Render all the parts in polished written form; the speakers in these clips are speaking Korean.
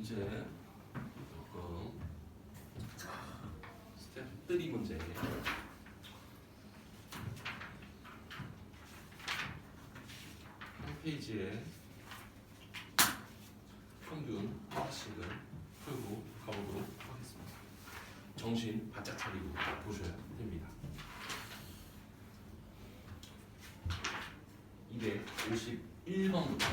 이제 조금 스텝 3 문제. 한 페이지에 평균 하나씩을 풀고 가보도록 하겠습니다. 정신 바짝 차리고 보셔야 됩니다. 251번부터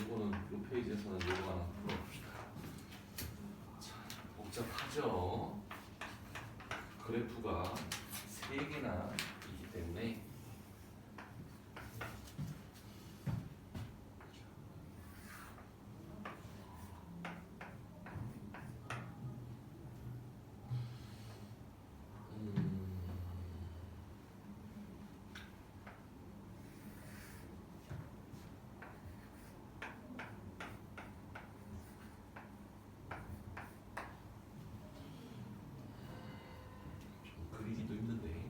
이거는 이 페이지에서는 요거 하나 풀어봅시다. 자, 복잡하죠? 그래프가 3개나 있기 때문에 그리기도 힘든데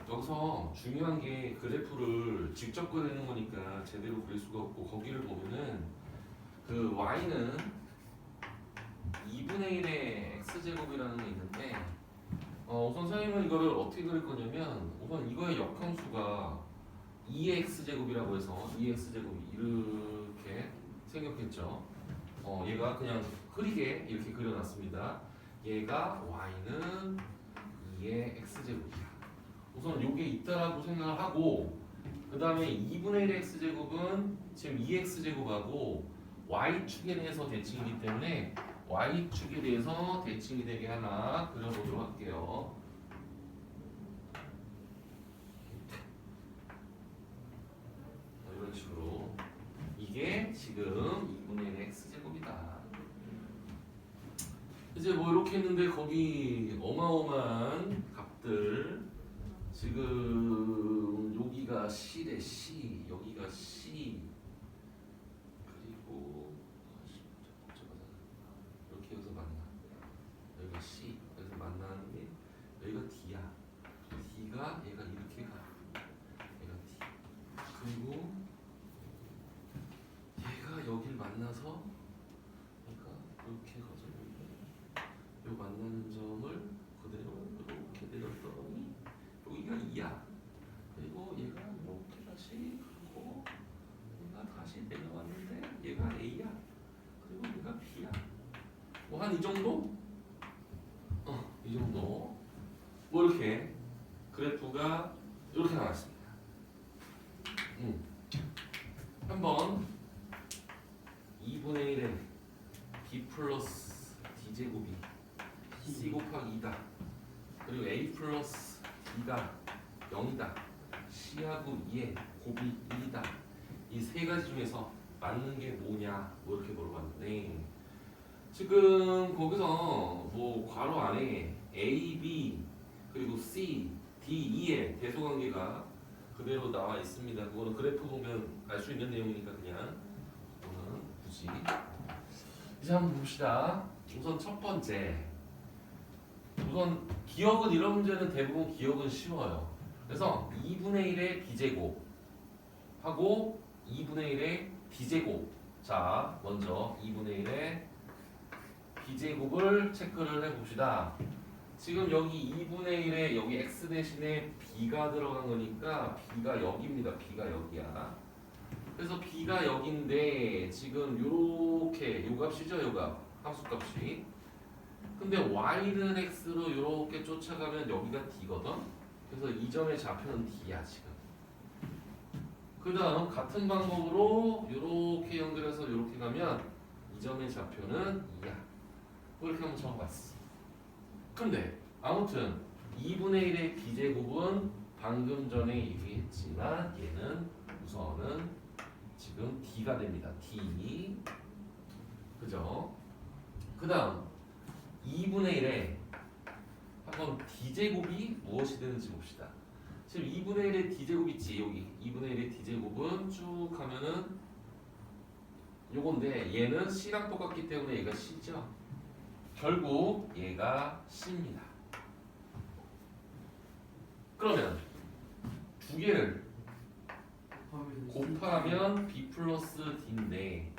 여기서 중요한 게 그래프를 직접 그리는 거니까 제대로 그릴 수가 없고 거기를 보면은 그 y는 2분의 1의 x제곱이라는 게 있는데 우선 선생님은 이거를 어떻게 그릴 거냐면 우선 이거의 역함수가 2의 x제곱이라고 해서 2의 x제곱이 이렇게 생겼겠죠. 얘가 그냥 흐리게 이렇게 그려놨습니다. 얘가 y는 2의 x제곱이야. 우선 요게 있다라고 생각을 하고 그 다음에 2분의 1의 x제곱은 지금 2x제곱하고 y축에 대해서 대칭이기 때문에 y축에 대해서 대칭이 되게 하나 그려보도록 할게요. 이런 식으로 이게 지금 2분의 1의 x제곱이다. 이제 뭐 이렇게 했는데 거기 어마어마한 값들 지금 여기가 C래 C, 여기가 C, 그리고 이렇게 여기서 만나. 여기가 C, 여기서 만나는 게 여기가 D야. D가 얘가 이렇게 가. 얘가 D. 그리고 얘가 여길 만나서 얘가 이렇게 가서 요 만나는 점을 그대로 이렇게 내렸더니 여기가 2야. 그리고 얘가 이렇게 다시 가고 얘가 다시 내려왔는데 얘가 A야. 그리고 얘가 B야. 뭐 한 이 정도? 이 정도. 뭐 이렇게 그래프가 이렇게 나왔습니다. 한번 2분의 1에 B 플러스 D제곱이 C 곱하기 2다. 그리고 A 플러스 B가 0이다. C하고 2의 곱이 1이다. 이 세 가지 중에서 맞는 게 뭐냐? 뭐 이렇게 물어봤는데 지금 거기서 뭐 괄호 안에 A, B 그리고 C, D, E의 대소관계가 그대로 나와 있습니다. 그거는 그래프 보면 알 수 있는 내용이니까 그냥 그거는 굳이 이제 한번 봅시다. 우선 첫 번째 우선 기억은 이런 문제는 대부분 기억은 쉬워요. 그래서 2분의 1의 b제곱 하고 2분의 1의 d제곱. 자, 먼저 2분의 1의 b제곱을 체크를 해봅시다. 지금 여기 2분의 1에 여기 x 대신에 b가 들어간 거니까 b가 여기입니다. b가 여기야. 그래서 b가 여기인데 지금 요렇게 요 값이죠, 요 값. 함수값이. 근데 y는 x로 이렇게 쫓아가면 여기가 d거든. 그래서 이 점의 좌표는 d야 지금. 그 다음 같은 방법으로 이렇게 연결해서 이렇게 가면 이 점의 좌표는 2야. 이렇게 한번 적어봤어. 근데 아무튼 2분의 1의 b제곱은 방금 전에 얘기했지만 얘는 우선은 지금 d가 됩니다. d. 그죠? 그 다음 2분의 1에 한번 d제곱이 무엇이 되는지 봅시다. 지금 2분의 1의 d제곱 있지 여기 2분의 1의 d제곱은 쭉 하면은 요건데 얘는 c랑 똑같기 때문에 얘가 c죠. 결국 얘가 c입니다. 그러면 두 개를 곱하면 b 플러스 d인데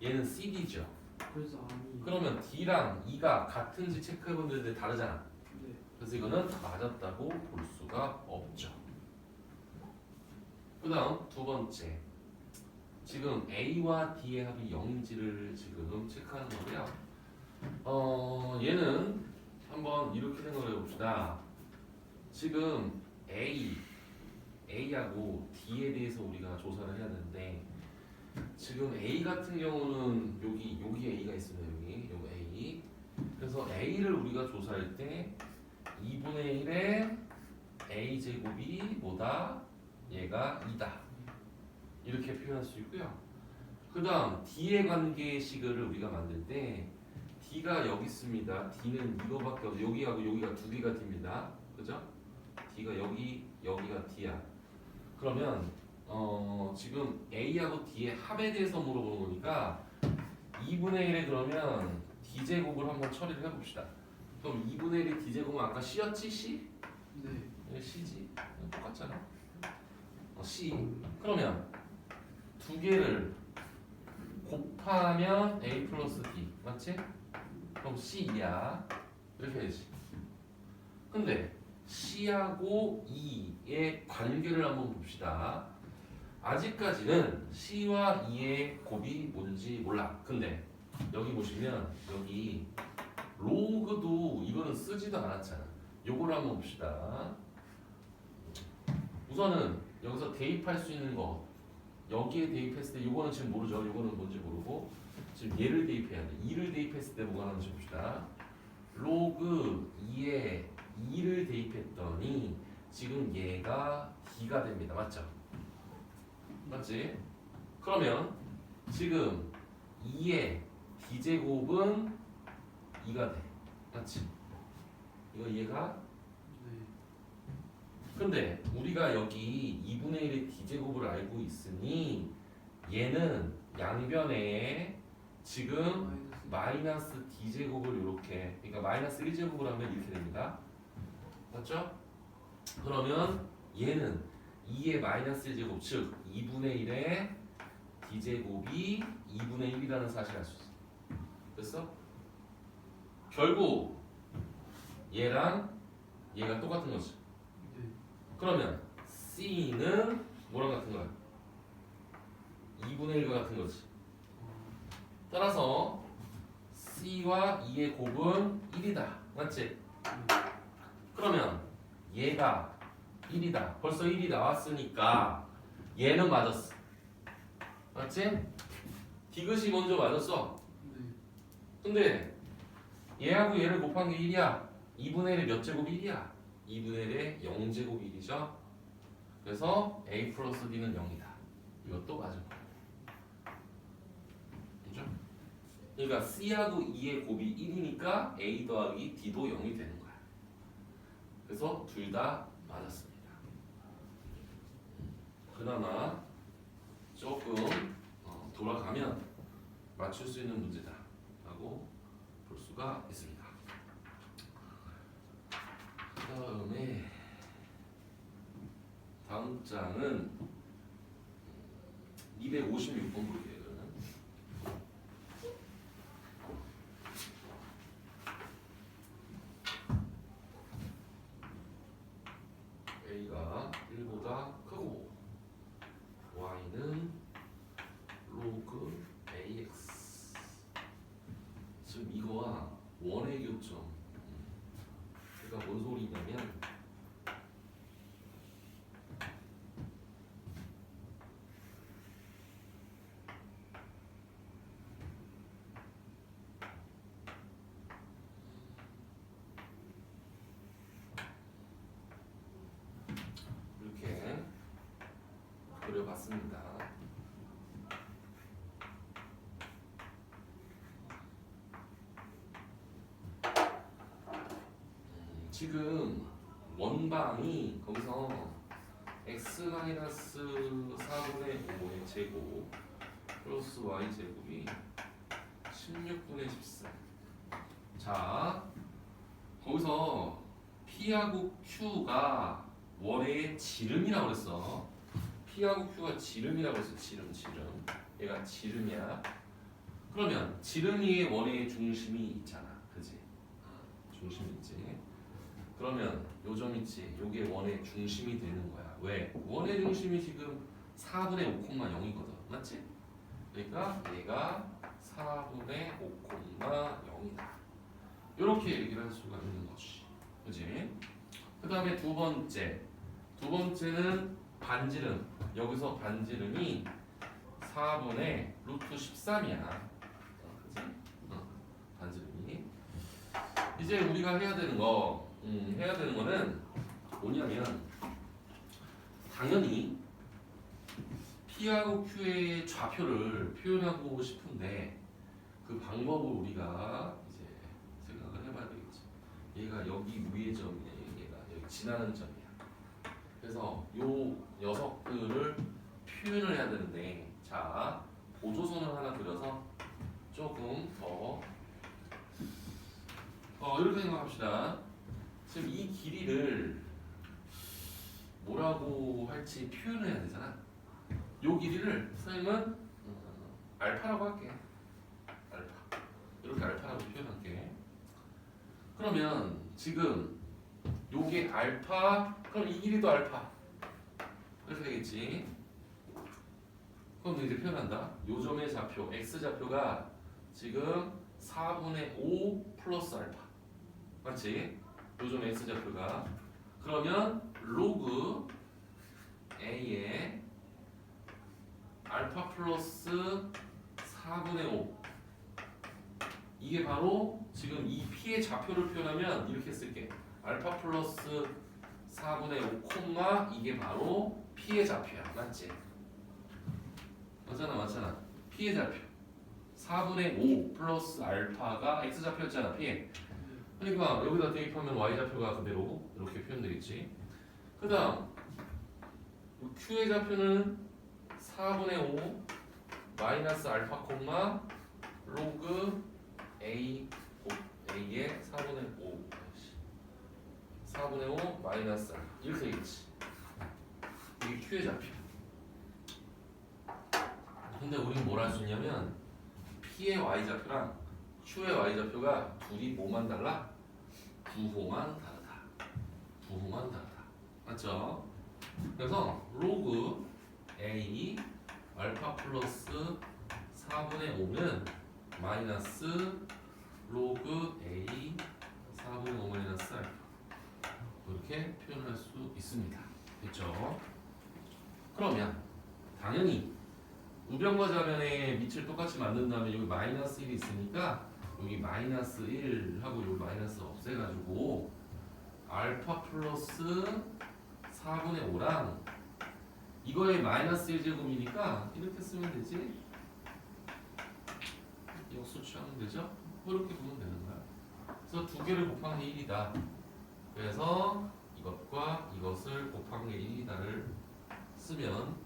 얘는 cd죠. 그래서 아니. 그러면 d랑 e가 같은지 체크해보는데 다르잖아. 네. 그래서 이거는 맞았다고 볼 수가 없죠. 그 다음 두 번째, 지금 a와 d의 합이 0인지를 지금 체크하는 거고요. 얘는 한번 이렇게 생각을 해봅시다. 지금 A하고 D에 대해서 우리가 조사를 해야 되는데, 지금 A 같은 경우는 여기 A가 있습니다. 여기 A. 그래서 A를 우리가 조사할 때 2분의 1의 A 제곱이 뭐다? 얘가 2다. 이렇게 표현할 수 있고요. 그 다음 D의 관계식을 우리가 만들 때 D가 여기 있습니다. D는 이거밖에 없어요. 여기하고 여기가 두 개가 D입니다. 그죠? D가 여기가 D야. 그러면 지금 A하고 D의 합에 대해서 물어보는 거니까 2분의 1에 그러면 D제곱을 한번 처리를 해봅시다. 그럼 2분의 1의 D제곱은 아까 C였지? C? 네. C지? 똑같잖아. C. 그러면 두 개를 곱하면 A 플러스 D. 맞지? 그럼 C야. 이렇게 해야지. 근데 C하고 E의 관계를 한번 봅시다. 아직까지는 C와 E의 곱이 뭔지 몰라. 근데 여기 보시면 여기 로그도 이거는 쓰지도 않았잖아. 요거를 한번 봅시다. 우선은 여기서 대입할 수 있는 거, 여기에 대입했을 때 요거는 지금 모르죠. 요거는 뭔지 모르고 지금 얘를 대입해야 돼. 2를 대입했을 때 뭐가 나오는지 봅시다. 로그 2에 2를 대입했더니 지금 얘가 D가 됩니다. 맞죠? 맞지? 그러면 지금 2의 D제곱은 2가 돼. 맞지? 이거 이해가? 네. 근데 우리가 여기 2분의 1의 D제곱을 알고 있으니 얘는 양변에 지금 마이너스 D제곱을 이렇게, 그러니까 마이너스 1제곱을 하면 이렇게 됩니다. 맞죠? 그러면 얘는 2의 마이너스 1제곱, 즉 2분의 1의 D제곱이 2분의 1이라는 사실을 알 수 있어. 됐어? 결국 얘랑 얘가 똑같은 거지. 네. 그러면 C는 뭐랑 같은 거야? 2분의 1과 같은 거지. 따라서 C와 E의 곱은 1이다. 맞지? 그러면 얘가 1이다. 벌써 1이 나왔으니까 얘는 맞았어. 맞지? 디귿이 먼저 맞았어. 네. 근데 얘하고 얘를 곱한 게 1이야. 2분의 1의 몇 제곱이 1이야? 2분의 1의 0제곱이 1이죠. 그래서 A 플러스 B는 0이다. 이것도 맞은 거야. 그죠? 그러니까 C하고 E의 곱이 1이니까 A 더하기 D도 0이 되는 거야. 그래서 둘 다 맞았습니다. 그나마 조금 돌아가면 맞출 수 있는 문제다 라고 볼 수가 있습니다. 다음 장은 256번 볼게요. A가 1보다 크고 Y는 로그 AX. 지금 이거와 원의 교점. 그러니까 뭔 소리냐면 이렇게 그려봤습니다. 지금 원방이 거기서 x-4분의 5의 제곱 플러스 y 제곱이 16분의 14. 자, 거기서 p하고 q가 원의 지름이라고 그랬어. P하고 Q가 지름이라고 했어. 지름. 얘가 지름이야. 그러면 지름 위에 원의 중심이 있잖아. 그지? 중심이 있지. 그러면 요 점 있지. 요게 원의 중심이 되는 거야. 왜? 원의 중심이 지금 4분의 5,0이거든. 맞지? 그러니까 얘가 4분의 5,0이다. 이렇게 얘기를 할 수가 있는 거지. 그지? 그 다음에 두 번째는 반지름. 여기서 반지름이 4분의 루트 13이야. 그지? 반지름이. 이제 우리가 해야 되는 거는 뭐냐면 당연히 P하고 Q의 좌표를 표현하고 싶은데 그 방법을 우리가 이제 생각을 해봐야 되겠지. 얘가 여기 위의 점이네. 얘가 여기 지나는 점이야. 그래서 요 녀석들을 표현을 해야 되는데, 자 보조선을 하나 그려서 조금 더 이렇게 생각합시다. 지금 이 길이를 뭐라고 할지 표현을 해야 되잖아. 요 길이를 선생님은 알파라고 할게. 알파. 이렇게 알파라고 표현할게. 그러면 지금 요게 알파, 그럼 이 길이도 알파. 이렇게 되겠지. 그럼 이제 표현한다. 요 점의 좌표, x 좌표가 지금 4분의 5 플러스 알파. 맞지? 요 점의 x 좌표가. 그러면 로그 a의 알파 플러스 4분의 5. 이게 바로 지금 이 p의 좌표를 표현하면 이렇게 쓸게. 알파 플러스 4분의 5 콤마 이게 바로 p의 좌표야. 맞지? 맞잖아. p의 좌표 4분의 5 플러스 알파가 x 좌표였잖아. p. 그러니까 여기다 대입하면 y 좌표가 그대로 이렇게 표현되겠지. 그 다음 q의 좌표는 4분의 5 마이너스 알파 콤마 로그 a의 4분의 5 마이너스 알파 이렇게 되겠지. 이게 q의 좌표. 근데 우리는 뭘 할 수 있냐면 p의 y좌표랑 q의 y좌표가 둘이 뭐만 달라? 부호만 다르다. 맞죠? 그래서 로그 a 알파 플러스 4분의 5는 마이너스 로그 a 4분의 5 마이너스 알파. 이렇게 표현할 수 있습니다. 됐죠? 그러면 당연히 우변과 좌변의 밑을 똑같이 만든다면 여기 마이너스 1이 있으니까 여기 마이너스 1하고 여기 마이너스 없애가지고 알파 플러스 4분의 5랑 이거의 마이너스 1제곱이니까 이렇게 쓰면 되지. 역수 취하면 되죠? 이렇게 보면 되는 거야. 그래서 두 개를 곱한 게 1이다. 그래서 이것과 이것을 곱한 게 1이다를 쓰면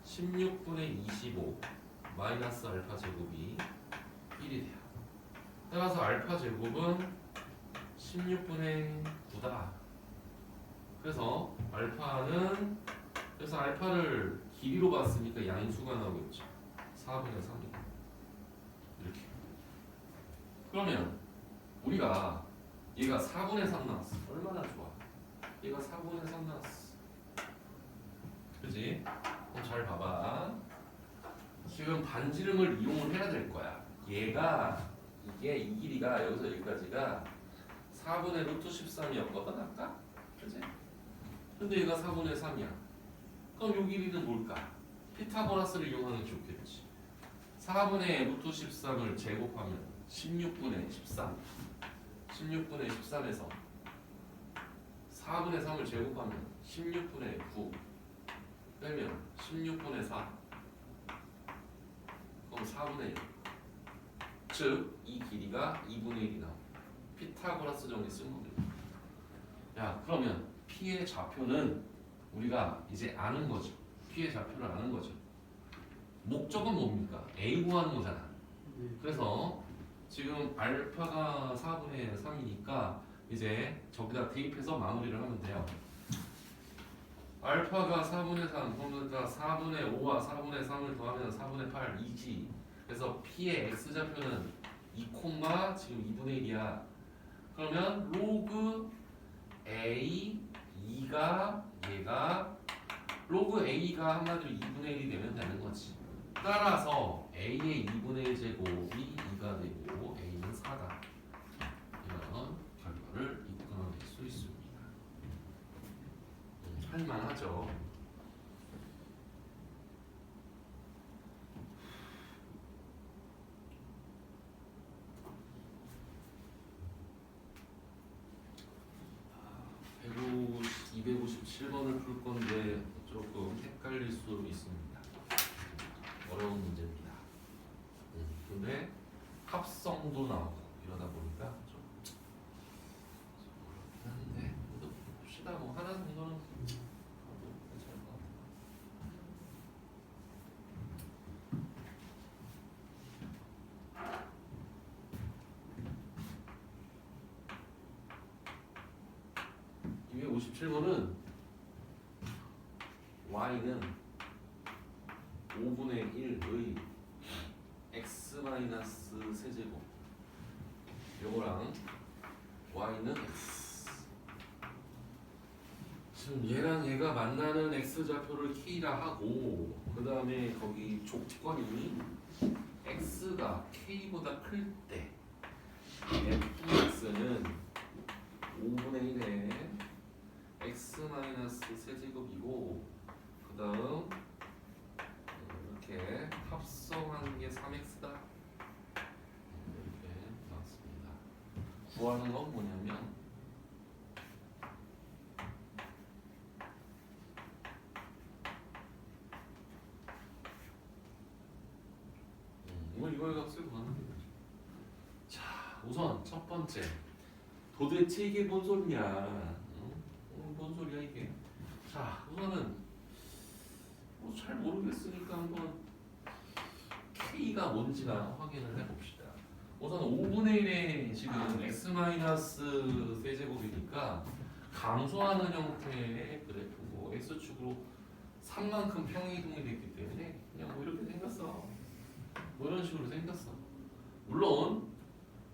16분의 25 마이너스 알파 제곱이 1이 돼요. 따라서 알파 제곱은 16분의 9다. 그래서 알파를 길이로 봤으니까 양수가 나오겠죠. 4분의 3이 이렇게. 그러면 우리가 얘가 4분의 3 나왔어. 얼마나 좋아. 얘가 4분의 3 나왔어. 그지? 그럼 잘 봐봐. 지금 반지름을 이용을 해야 될 거야. 이게 이 길이가 여기서 여기까지가 4분의 루트 13이었거든 아까? 그지? 근데 얘가 4분의 3이야. 그럼 요 길이는 뭘까? 피타고라스를 이용하는 게 좋겠지. 4분의 루트 13을 제곱하면 16분의 13. 16분의 13에서 4분의 3을 제곱하면 16분의 9 빼면 16분의 4. 그럼 4분의 1. 즉, 이 길이가 2분의 1이 나옵니다. 피타고라스 정리 쓴 겁니다. 야, 그러면 P의 좌표는 우리가 이제 아는 거죠. P의 좌표를 아는 거죠. 목적은 뭡니까? A 구하는 거잖아. 그래서 지금 알파가 4분의 3이니까 이제 저기다 대입해서 마무리를 하면 돼요. 알파가 4분의 3, 그러니까 4분의 5와 4분의 3을 더하면 4분의 8, 2지. 그래서 P의 X좌표는 2, 지금 2분의 1이야. 그러면 로그 A 2가 얘가 로그 A가 한마디로 2분의 1이 되면 되는 거지. 따라서 A의 2분의 1 제곱이 2가 되고 A는 4다. 이런 결과를 이끌어낼 수 있습니다. 할만하죠. 아, 257번을 풀 건데 조금 헷갈릴 수 있습니다. 어려운 문제입니다. 근데 합성도 나오고 이러다 보니까 좀 어렵긴 한데 그래도 봅시다. 뭐 하나 정도는 가도 괜찮을 것 같아요. 이게 57번은 y는 5분의 1의 x 세제곱 요거랑 y는 x 지금 얘랑 얘가 만나는 x좌표를 k라 하고 그 다음에 거기 조건이 x가 k보다 클 때 fx는 5분의 1에 x 세제곱이고 그 다음 이렇게 합성하는 게 3x다 이렇게 나왔습니다. 구하는 건 뭐냐면 이걸 값을 구하는 거죠. 자, 우선 첫 번째 도대체 이게 뭔 소리냐? 뭔 소리야 이게? 자, 우선은 뭐 잘 모르겠으니까 한번 K가 뭔지나 확인을 해봅시다. 우선 5분의 1의 지금 x 세제곱이니까 감소하는 형태의 그래프고 x축으로 3만큼 평이동이 됐기 때문에 그냥 뭐 이렇게 생겼어. 뭐 이런 식으로 생겼어. 물론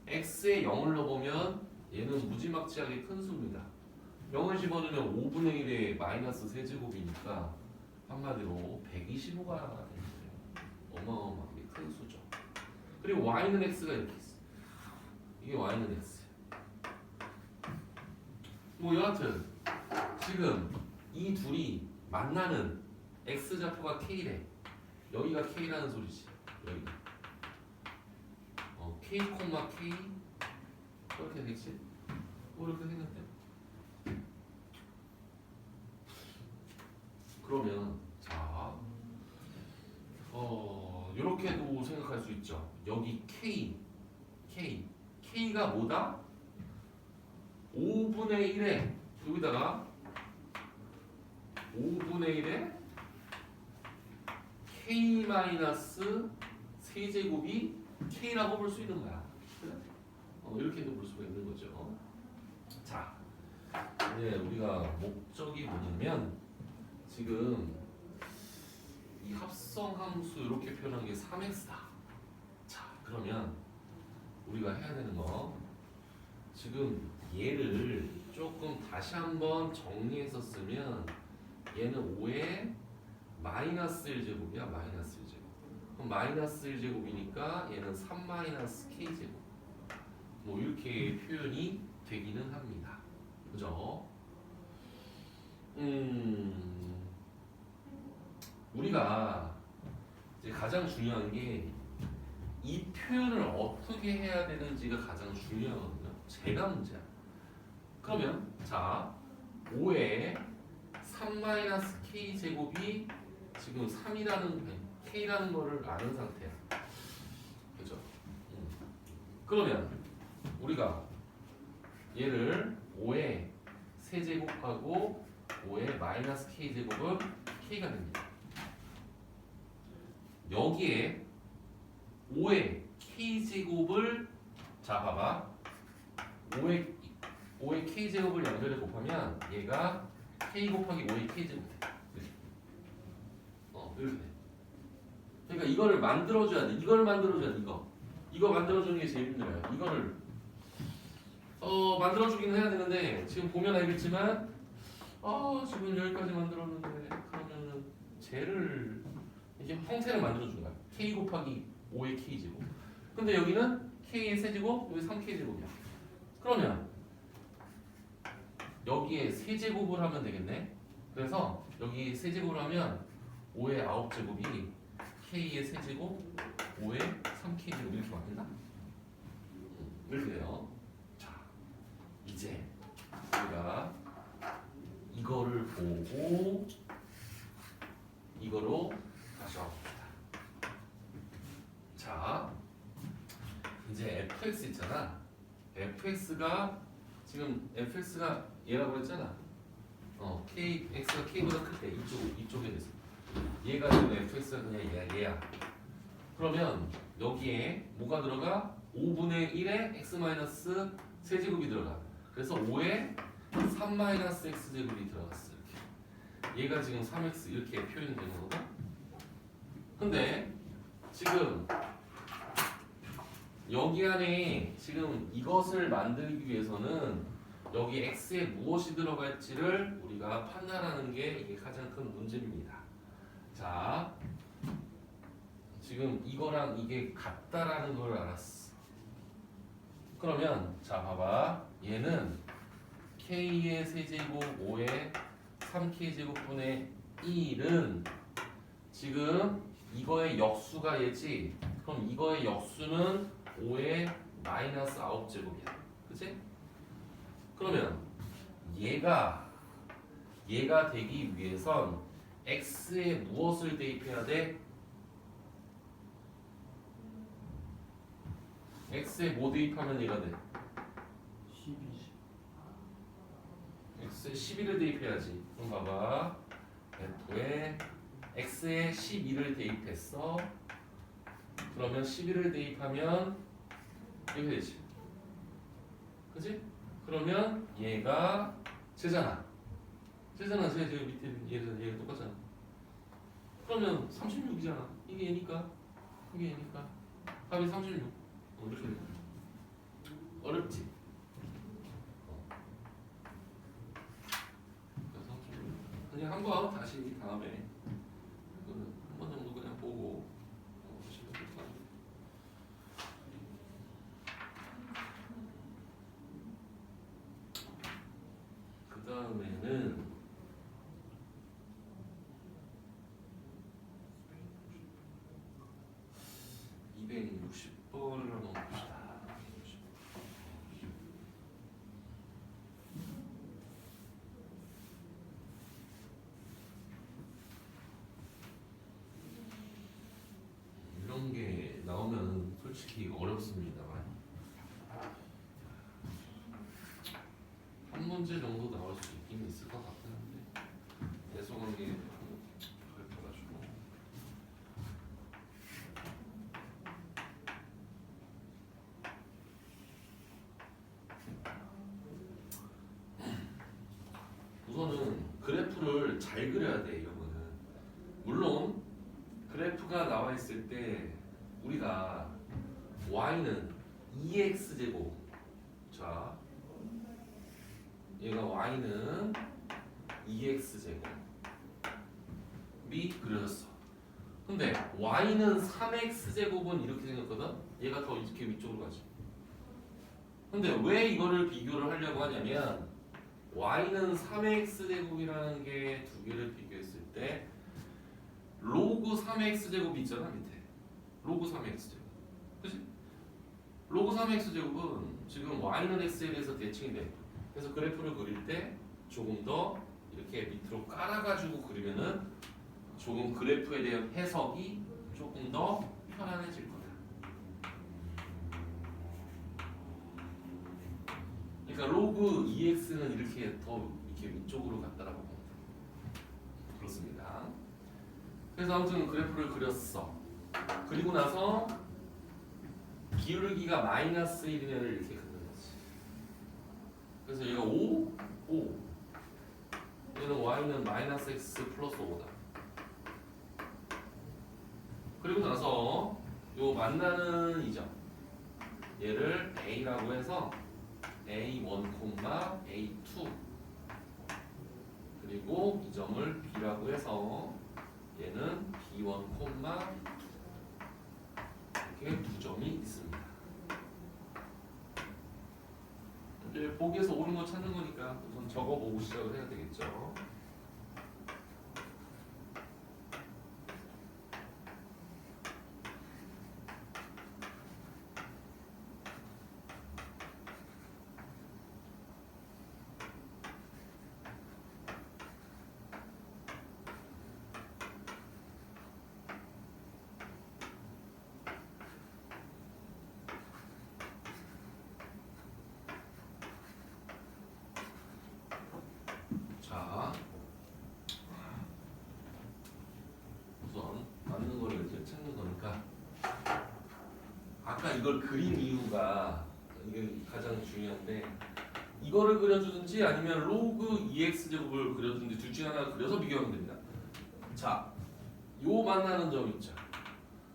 x에 0을 넣어보면 얘는 무지막지하게 큰 수입니다. 0을 집어넣으면 5분의 1의 마이너스 세제곱이니까 한마디로 125가 되는 거예요. 어마어마하게 큰 수죠. 그리고 y는 x가 이렇게 있어. 이게 y는 x. 뭐 여하튼 지금 이 둘이 만나는 x좌표가 k래. 여기가 k라는 소리지. 여기가 k, k 이렇게 되겠지? 뭐 이렇게 생겼대. 그러면 자, 이렇게도 생각할 수 있죠. 여기 K가 뭐다? 5분의 1에 여기다가 5분의 1에 K 마이너스 세제곱이 K라고 볼 수 있는 거야. 그래? 이렇게도 볼 수가 있는 거죠. 자, 이제 우리가 목적이 뭐냐면 지금 이 합성 함수 이렇게 표현한 게 3x다. 자, 그러면 우리가 해야 되는 거 지금 얘를 조금 다시 한번 정리해서 쓰면 얘는 5의 마이너스 1제곱이야. 마이너스 1제곱. 그럼 마이너스 1제곱이니까 얘는 3 마이너스 k제곱. 뭐 이렇게 표현이 되기는 합니다. 그죠? 우리가 이제 가장 중요한 게 이 표현을 어떻게 해야 되는지가 가장 중요하거든요. 제가 문제야. 그러면 자 5에 3-k 제곱이 지금 3이라는 k라는 거를 아는 상태야. 그죠? 그러면 우리가 얘를 5에 세제곱하고 5의 마이너스 k 제곱은 k가 됩니다. 여기에 5의 k제곱을 자 봐봐 5의 k제곱을 연결해 곱하면 얘가 k 곱하기 5의 k 제곱 돼. 이렇게 돼. 그러니까 이거를 만들어줘야 돼. 이걸 만들어줘야 돼. 이거 만들어주는 게 제일 힘들어요. 이거를 만들어주긴 해야 되는데 지금 보면 알겠지만 지금 여기까지 만들었는데 그러면은 쟤를 이렇게 형태를 만들어준 거야. k 곱하기 5의 k 제곱. 근데 여기는 k의 세제곱, 여기 3k 제곱이야. 그러면 여기에 세제곱을 하면 되겠네. 그래서 여기 세제곱을 하면 5의 9제곱이 k의 세제곱, 5의 3k 제곱 이렇게 만든다. 이렇게 돼요. 자, 이제 우리가 이거를 보고 이거로 다시 와봅시다. 자, 이제 fx 있잖아. fx가 지금 fx가 얘라고 했잖아. x가 k보다 클 때 이쪽에 대해서 얘가 지금 fx가 그냥 얘야. 그러면 여기에 뭐가 들어가? 5분의 1에 x 마이너스 세제곱이 들어가. 그래서 5에 3 마이너스 x 제곱이 들어갔어. 이렇게. 얘가 지금 3x 이렇게 표현이 되는 거거든. 근데 지금 여기 안에 지금 이것을 만들기 위해서는 여기 x에 무엇이 들어갈지를 우리가 판단하는 게 이게 가장 큰 문제입니다. 자, 지금 이거랑 이게 같다라는 걸 알았어. 그러면 자 봐봐, 얘는 k의 세제곱 5의 3k 제곱분의 1은 지금 이거의 역수가 얘지. 그럼 이거의 역수는 5의 마이너스 9제곱이야. 그치? 그러면 얘가 되기 위해선 x에 무엇을 대입해야 돼? x에 뭐 대입하면 얘가 돼? 12. x에 11을 대입해야지. 그럼 봐봐, f에 x에 12를 대입했어. 그러면 11을 대입하면 이렇게 되지. 그치? 그러면 얘가 쟤잖아. 쟤 밑에 얘가 똑같잖아. 그러면 36이잖아. 이게 얘니까 답이 36. 이렇게 돼. 어렵지? 그래서 36. 그냥 한번 다시 다음에 이거는 한 번 정도 그냥 보고 보시면 될 것 같아요. 그 다음에는 260번을 한번 봅시다. 이런 게 나오면 솔직히 어렵습니다만 한 문제 정도 나올 수 있긴 있을 것 같긴 한데 계속한 게 그래가지고 우선은 그래프를 잘 그려야 돼. 이런 거는 물론 그래프가 나와 있을 때 우리가 y는 2x 제곱, 자 얘가 y는 2x 제곱이 그려졌어. 근데 y는 3x 제곱은 이렇게 생겼거든. 얘가 더 이렇게 위쪽으로 가지. 근데 왜 이거를 비교를 하려고 하냐면 y는 3x 제곱이라는 게 두 개를 비교했을 때 로그 3x 제곱이 있잖아 밑에. 로그 3x 제곱. 그치? 로그 3x 제곱은 지금 y는 x에 대해서 대칭이 돼. 그래서 그래프를 그릴 때 조금 더 이렇게 밑으로 깔아가지고 그리면은 조금 그래프에 대한 해석이 조금 더 편안해질 거야. 그러니까 로그 2x는 이렇게 더 이렇게 위쪽으로 갔다라고 보면 돼. 그렇습니다. 그래서 아무튼 그래프를 그렸어. 그리고 나서 기울기가 마이너스 1이냐를 이렇게 그리는 거지. 그래서 얘가 5, 5. 얘는 y는 마이너스 x 플러스 5다. 그리고 나서 요 만나는 이점 얘를 a라고 해서 a1, a2 그리고 이 점을 b라고 해서 얘는 b1, 이렇게 두 점이 있습니다. 이제 보기에서 옳은 거 찾는 거니까 우선 적어보고 시작을 해야 되겠죠. 자, 우선 맞는 거를 이제 찾는 거니까 아까 이걸 그린 이유가 이게 가장 중요한데 이거를 그려주든지 아니면 로그 2x 제곱을 그려주든지 둘 중에 하나 그려서 비교하면 됩니다. 자, 요 만나는 점 있죠.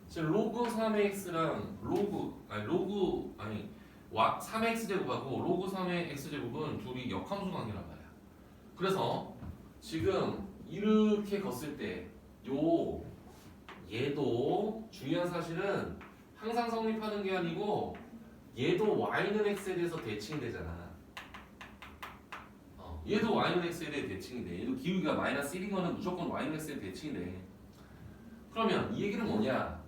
지금 로그 3x랑 로그 3x 제곱하고 로그 3의 x 제곱은 둘이 역함수 관계란 말이야. 그래서 지금 이렇게 걷을 때 요 얘도 중요한 사실은 항상 성립하는 게 아니고 얘도 y는 x에 대해서 대칭이 되잖아. 얘도 y는 x에 대해 대칭이 돼. 얘도 기울기가 마이너스 1인 거는 무조건 y는 x에 대칭이 돼. 그러면 이 얘기는 뭐냐?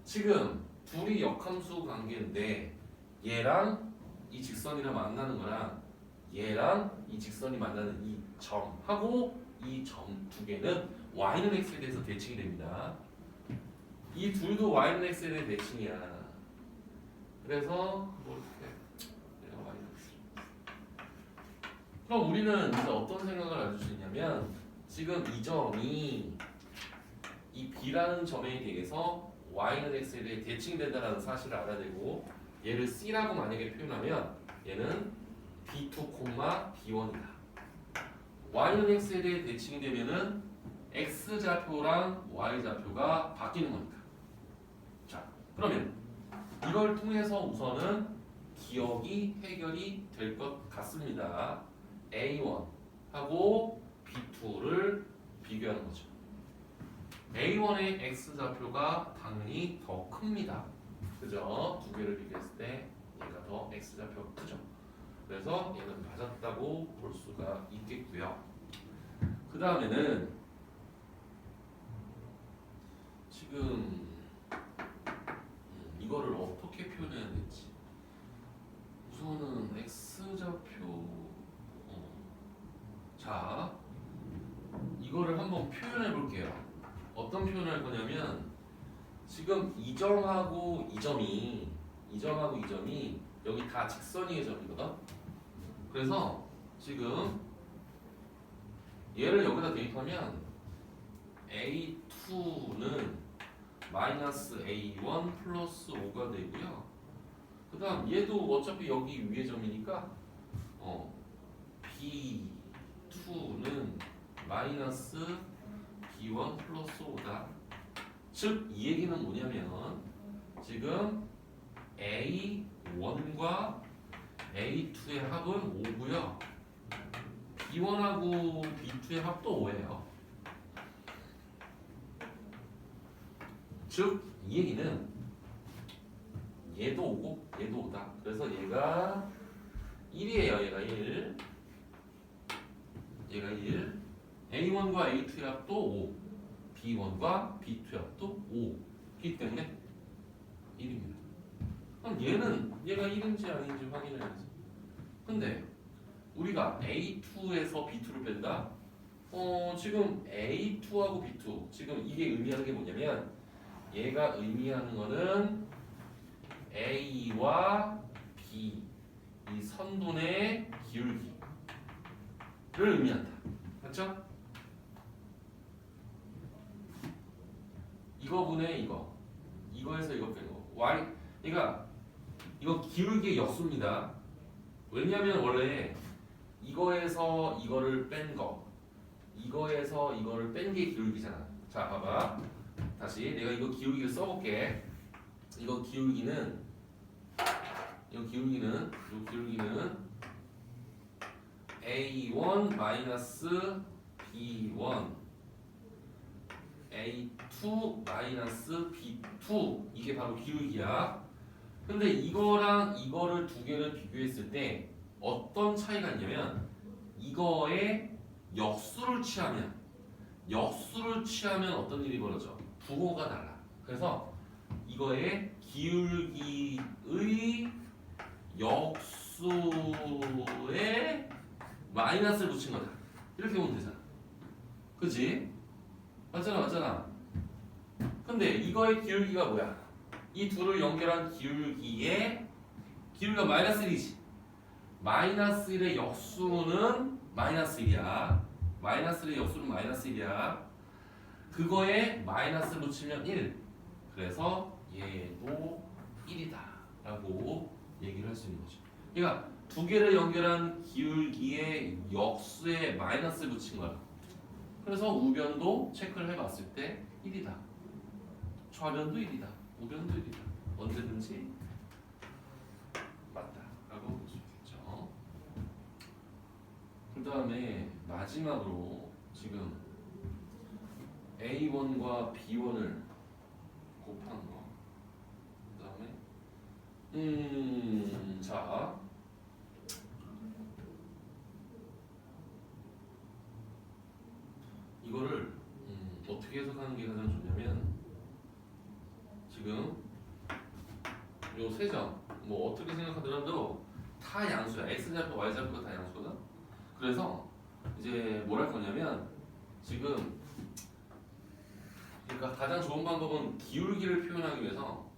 지금 둘이 역함수 관계인데 얘랑 이 직선이랑 만나는 거랑 얘랑 이 직선이 만나는 이 점하고 이 점 두 개는 y는 x에 대해서 대칭이 됩니다. 이 둘도 y는 x에 대해 대칭이야. 그래서 뭐 이렇게 내가 y는 x. 그럼 우리는 이제 어떤 생각을 할 수 있냐면 지금 이 점이 이 b라는 점에 대해서 y는 x에 대해 대칭된다는 사실을 알아야 되고 얘를 c라고 만약에 표현하면 얘는 b2, b1이다. y는 x에 대해 대칭이 되면은 x 좌표랑 y 좌표가 바뀌는 거니까. 자, 그러면 이걸 통해서 우선은 기억이 해결이 될 것 같습니다. A1하고 B2를 비교하는 거죠. A1의 x 좌표가 당연히 더 큽니다. 그죠? 두 개를 비교했을 때 얘가 더 x 좌표가 크죠. 그래서 얘는 맞았다고 볼 수가 있겠고요. 그 다음에는 지금 이거를 어떻게 표현해야 될지 우선은 x좌표 자 이거를 한번 표현해 볼게요. 어떤 표현을 할 거냐면 지금 이 점하고 이 점이 여기 다 직선의 점이거든. 그래서 지금 얘를 여기다 대입하면 A2는 마이너스 A1 플러스 5가 되고요. 그 다음 얘도 어차피 여기 위에 점이니까 B2는 마이너스 B1 플러스 5다. 즉 이 얘기는 뭐냐면 지금 A1과 A2의 합은 5고요. B1하고 B2의 합도 5예요. 즉, 이 얘기는 얘도 5고 얘도 5다. 그래서 얘가 1이에요. 얘가 1. 얘가 1. A1과 A2의 합도 5. B1과 B2의 합도 5이기 때문에 1입니다. 그럼 얘가 1인지 아닌지 확인해야지. 근데 우리가 A2에서 B2를 뺀다? 지금 A2하고 B2 지금 이게 의미하는 게 뭐냐면 얘가 의미하는 거는 A와 B 이 선분의 기울기를 의미한다. 맞죠? 이거분의 이거에서 이거 빼는 거 Y 그러니까 이거 기울기의 역수입니다. 왜냐하면 원래 이거에서 이거를 뺀 거 이거에서 이거를 뺀 게 기울기잖아. 자, 봐봐. 다시 내가 이거 기울기를 써볼게. 이거 기울기는 A1 마이너스 B1 A2 마이너스 B2 이게 바로 기울기야. 근데 이거랑 이거를 두 개를 비교했을 때 어떤 차이가 있냐면 이거에 역수를 취하면 어떤 일이 벌어져? 부호가 달라. 그래서 이거에 기울기의 역수에 마이너스를 붙인 거다. 이렇게 보면 되잖아. 그치? 맞잖아. 근데 이거의 기울기가 뭐야? 이 둘을 연결한 기울기가 마이너스 1이지. 마이너스 1의 역수는 마이너스 1이야. 마이너스 1의 역수는 마이너스 1이야. 그거에 마이너스를 붙이면 1. 그래서 얘도 1이다 라고 얘기를 할 수 있는 거죠. 그러니까 두 개를 연결한 기울기의 역수에 마이너스를 붙인 거야. 그래서 우변도 체크를 해봤을 때 1이다. 좌변도 1이다. 우변도 1이다. 언제든지 맞다 라고 볼 수 있겠죠. 그 다음에 마지막으로 지금 A1과 B1을 곱한 거. 그 다음에 자 이거를 어떻게 해석하는 게 가장 좋냐면 지금 요 세 점 뭐 어떻게 생각하더라도 다 양수야. x좌표, y좌표가 다 양수거든. 그래서 이제 뭘 할 거냐면 지금 그러니까 가장 좋은 방법은 기울기를 표현하기 위해서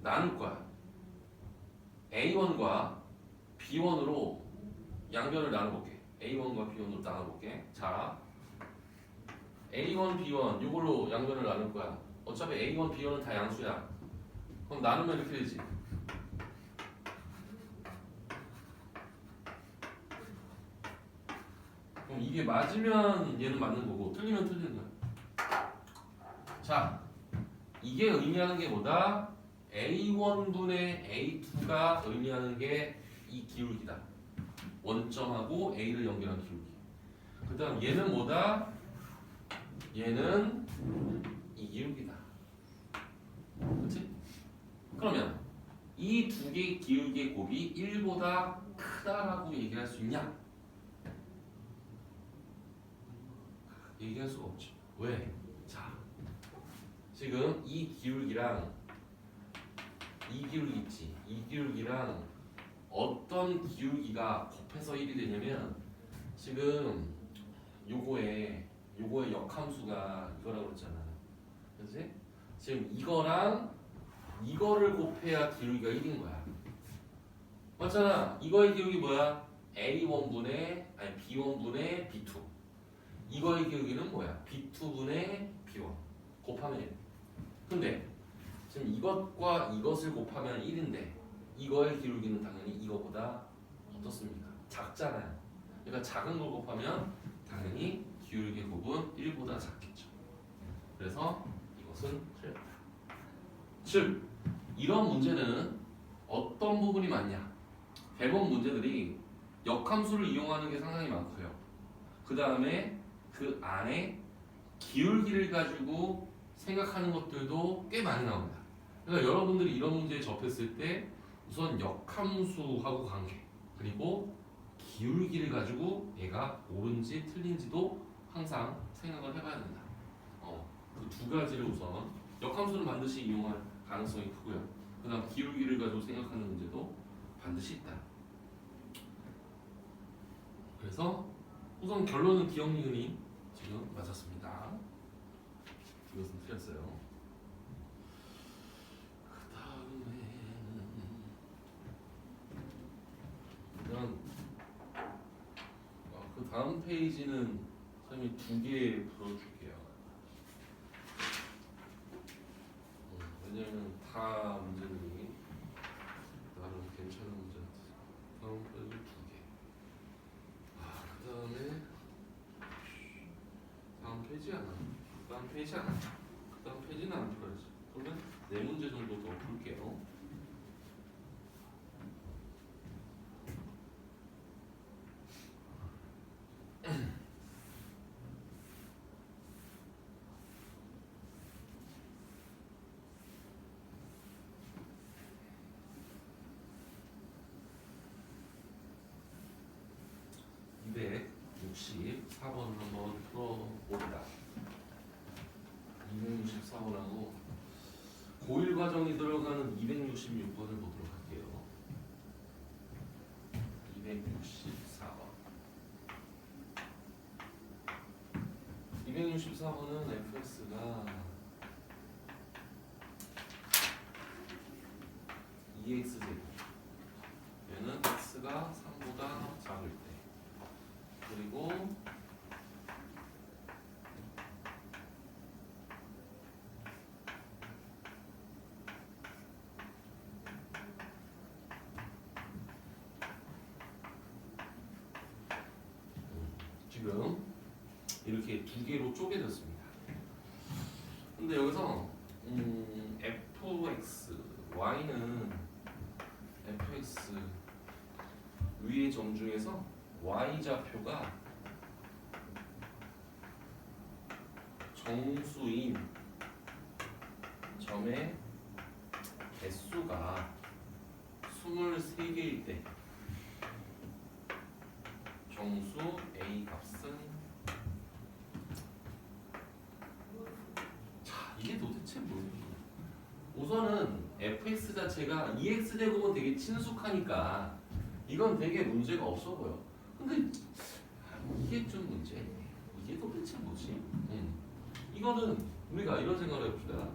나눌 거야. A1과 B1으로 양변을 나눠볼게. A1과 B1으로 나눠볼게. 자, A1, B1 이걸로 양변을 나눌 거야. 어차피 A1, B1은 다 양수야. 그럼 나누면 이렇게 되지. 그럼 이게 맞으면 얘는 맞는 거고 틀리면 틀리는 거야. 자, 이게 의미하는 게 뭐다? A1분의 A2가 의미하는 게 이 기울기다. 원점하고 A를 연결한 기울기. 그 다음 얘는 뭐다? 얘는 이 기울기다. 그렇지? 그러면 이 두 개의 기울기의 곱이 1보다 크다라고 얘기할 수 있냐? 얘기할 수가 없죠. 왜? 자, 지금 이 기울기랑 이 기울기 있지. 이 기울기랑 어떤 기울기가 곱해서 1이 되냐면 지금 요거의 역함수가 이거라고 그랬잖아. 그렇지? 지금 이거랑 이거를 곱해야 기울기가 1인 거야. 맞잖아. 이거의 기울기 뭐야? A1분의 B1분의 B2. 이거의 기울기는 뭐야? B2분의 B1 곱하면 1. 근데 지금 이것과 이것을 곱하면 1인데 이거의 기울기는 당연히 이거보다 어떻습니까? 작잖아요. 그러니까 작은 걸 곱하면 당연히 기울기의 곱은 1보다 작겠죠. 그래서 이것은 틀렸다. 즉 이런 문제는 어떤 부분이 맞냐? 대부분 문제들이 역함수를 이용하는 게 상당히 많고요. 그 다음에 그 안에 기울기를 가지고 생각하는 것들도 꽤 많이 나옵니다. 그러니까 여러분들이 이런 문제에 접했을 때 우선 역함수하고 관계 그리고 기울기를 가지고 얘가 옳은지 틀린지도 항상 생각을 해봐야 된다. 그 두 가지를 우선 역함수는 반드시 이용할 가능성이 크고요. 그 다음 기울기를 가지고 생각하는 문제도 반드시 있다. 그래서 우선 결론은 기억 니은이 지금 맞았습니다. 이것은 틀렸어요. 그 다음 페이지는 선생님이 2개 풀어줄게요. 왜냐면 다 문제들이 나름 괜찮은 문제 같아서 다음 페이지 2개. 그 다음에 페이지야. 그다음 페이지 안. 그다음 페이지는 안 풀어야지. 그러면 네 문제 정도 더 풀게요. 네, 264번 한번 풀어봅니다. 264번하고 고1 과정이 들어가는 266번을 보도록 할게요. 264번. 264번은 fx가 2x제곱, 얘는 x가 3보다 작을 때, 그리고 지금 이렇게 두 개로 쪼개졌습니다. 근데 여기서 fx, y는 fx 위의 점 중에서 y좌표가 정수인 점의 개수가 23개일 때 정수 A 값은, 자, 이게 도대체 뭐예요? 우선은 fx 자체가 2x제곱은 되게 친숙하니까 이건 되게 문제가 없어 보여. 근데 이게 좀 문제. 이게 도대체 뭐지? 이거는 우리가 이런 생각을 해봅시다.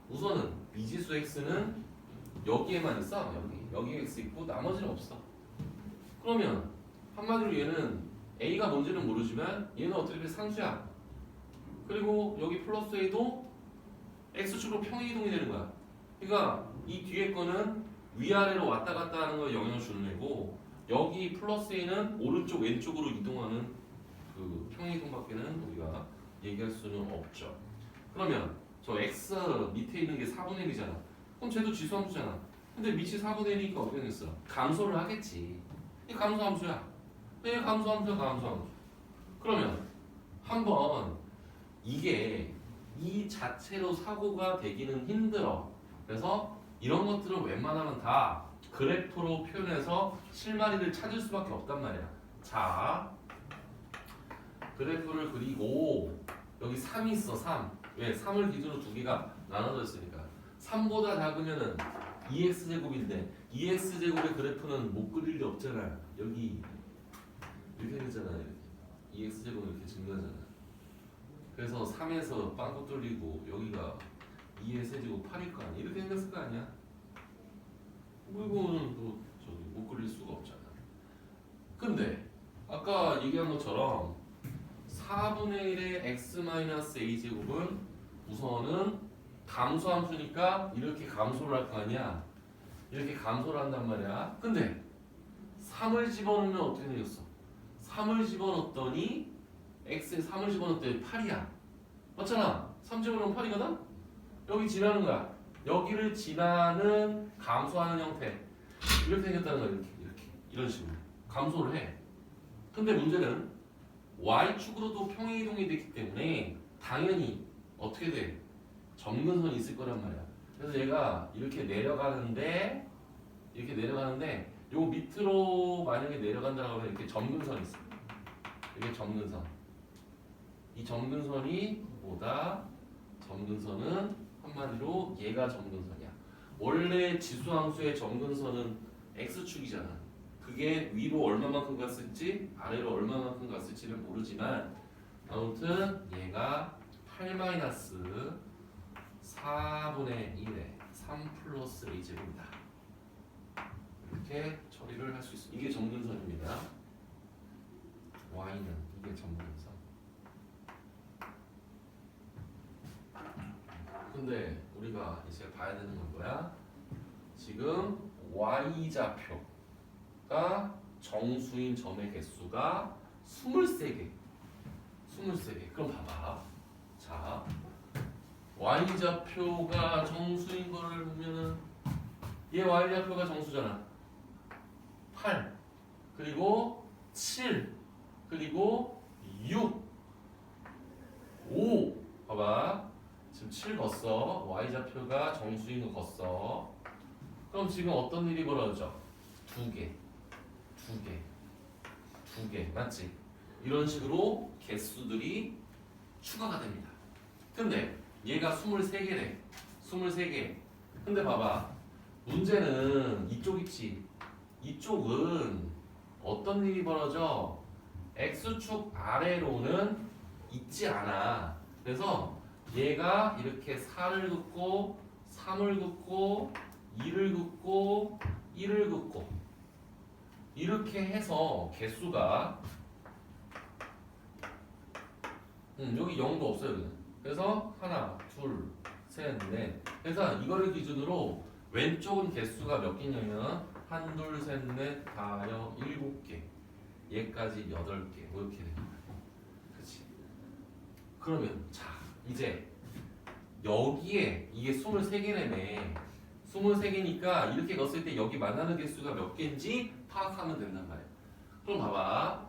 우선은 미지수 x는 여기에만 있어. 여기 x 있고 나머지는 없어. 그러면 한마디로 얘는 a가 뭔지는 모르지만 얘는 어떻게 보면 상수야. 그리고 여기 플러스 a도 x축으로 평행이동이 되는 거야. 그러니까 이 뒤에 거는 위아래로 왔다 갔다 하는 거에 영향을 주는 애고, 여기 플러스 a는 오른쪽 왼쪽으로 이동하는 그 평행이동밖에는 우리가 얘기할 수는 없죠. 그러면 저 x 밑에 있는 게 4분의 1이잖아. 그럼 쟤도 지수함수잖아. 근데 밑이 4분의 1이니까 어떻게 되겠어? 감소를 하겠지. 이 감소함수야. 얘 감소함수야, 감소함수. 그러면 한번 이게 이 자체로 사고가 되기는 힘들어. 그래서 이런 것들은 웬만하면 다 그래프로 표현해서 실마리를 찾을 수밖에 없단 말이야. 자, 그래프를 그리고 여기 3이 있어. 3. 왜? 3을 기준으로 두 개가 나눠져 있으니까. 3보다 작으면은 2x제곱인데 2x제곱의 그래프는 못 그릴 리 없잖아. 여기 이렇게 되잖아. 이렇게 2x제곱은 이렇게 증가하잖아. 그래서 3에서 빵꾸 뚫리고 여기가 2의 세제곱 8일 거 아니야. 이렇게 생겼을 거 아니야. 뭐 이거는 또 저기 못 그릴 수가 없잖아. 근데 아까 얘기한 것처럼 4분의 1의 x-a 제곱은 우선은 감소함수니까 이렇게 감소를 할 거 아니야. 이렇게 감소를 한단 말이야. 근데 3을 집어넣으면 어떻게 되겠어? 3을 집어넣었더니 x에 3을 집어넣었더니 8이야. 맞잖아. 3 집어넣으면 8이거든? 여기 지나는 거야. 여기를 지나는 감소하는 형태. 이렇게 생겼다는 거야. 이렇게. 이런 식으로. 감소를 해. 근데 문제는 y축으로도 평행이동이 됐기 때문에 당연히 어떻게 돼? 점근선이 있을 거란 말이야. 그래서 얘가 이렇게 내려가는데 요 밑으로 만약에 내려간다고 하면 이렇게 점근선이 있어. 이게 점근선. 이 점근선이 뭐다? 점근선은 한마디로 얘가 점근선이야. 원래 지수함수의 점근선은 x축이잖아. 그게 위로 얼마만큼 갔을지 아래로 얼마만큼 갔을지는 모르지만 아무튼 얘가 8-4분의 1에 3 플러스 a제곱이다. 이렇게 처리를 할 수 있어. 이게 점근선입니다. y는 이게 점근선. 근데 우리가 이제 봐야 되는 건 뭐야? 지금 y좌표가 정수인 점의 개수가 23개. 23개. 그럼 봐봐. 자, y좌표가 정수인 거를 보면은 얘 y좌표가 정수잖아. 8 그리고 7 그리고 6 5 봐봐. 지금 7 걷어. y좌표가 정수인 거 걷어. 그럼 지금 어떤 일이 벌어져? 2개 2개 2개 맞지? 이런 식으로 개수들이 추가가 됩니다. 근데 얘가 23개래. 23개. 근데 봐봐. 문제는 이쪽 있지. 이쪽은 어떤 일이 벌어져? x축 아래로는 있지 않아. 그래서 얘가 이렇게 4를 긋고 3을 긋고 2를 긋고 1을 긋고 이렇게 해서 개수가 여기 0도 없어요. 여기는. 그래서 하나, 둘, 셋, 넷. 그래서 이거를 기준으로 왼쪽은 개수가 몇 개냐면 한, 둘, 셋, 넷, 다여, 7개. 얘까지 8개. 뭐 이렇게 되는 거야. 그렇지? 그러면 자 이제 여기에 이게 23개네매. 23개니까 이렇게 넣었을 때 여기 만나는 개수가 몇 개인지 파악하면 된단 말이야. 그럼 봐봐.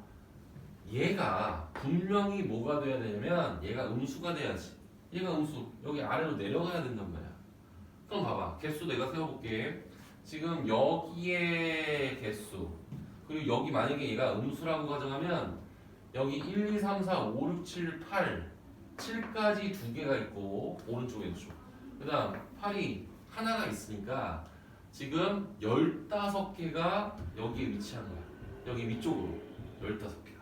얘가 분명히 뭐가 돼야 되냐면 얘가 음수가 돼야지. 얘가 음수. 여기 아래로 내려가야 된단 말이야. 그럼 봐봐. 개수 내가 세워볼게. 지금 여기에 개수 그리고 여기 만약에 얘가 음수라고 가정하면 여기 1, 2, 3, 4, 5, 6, 7, 8 7까지 2개가 있고 오른쪽에 줘. 그 다음 8이 하나가 있으니까 지금 15개가 여기에 위치한 거야. 여기 위쪽으로 15개가.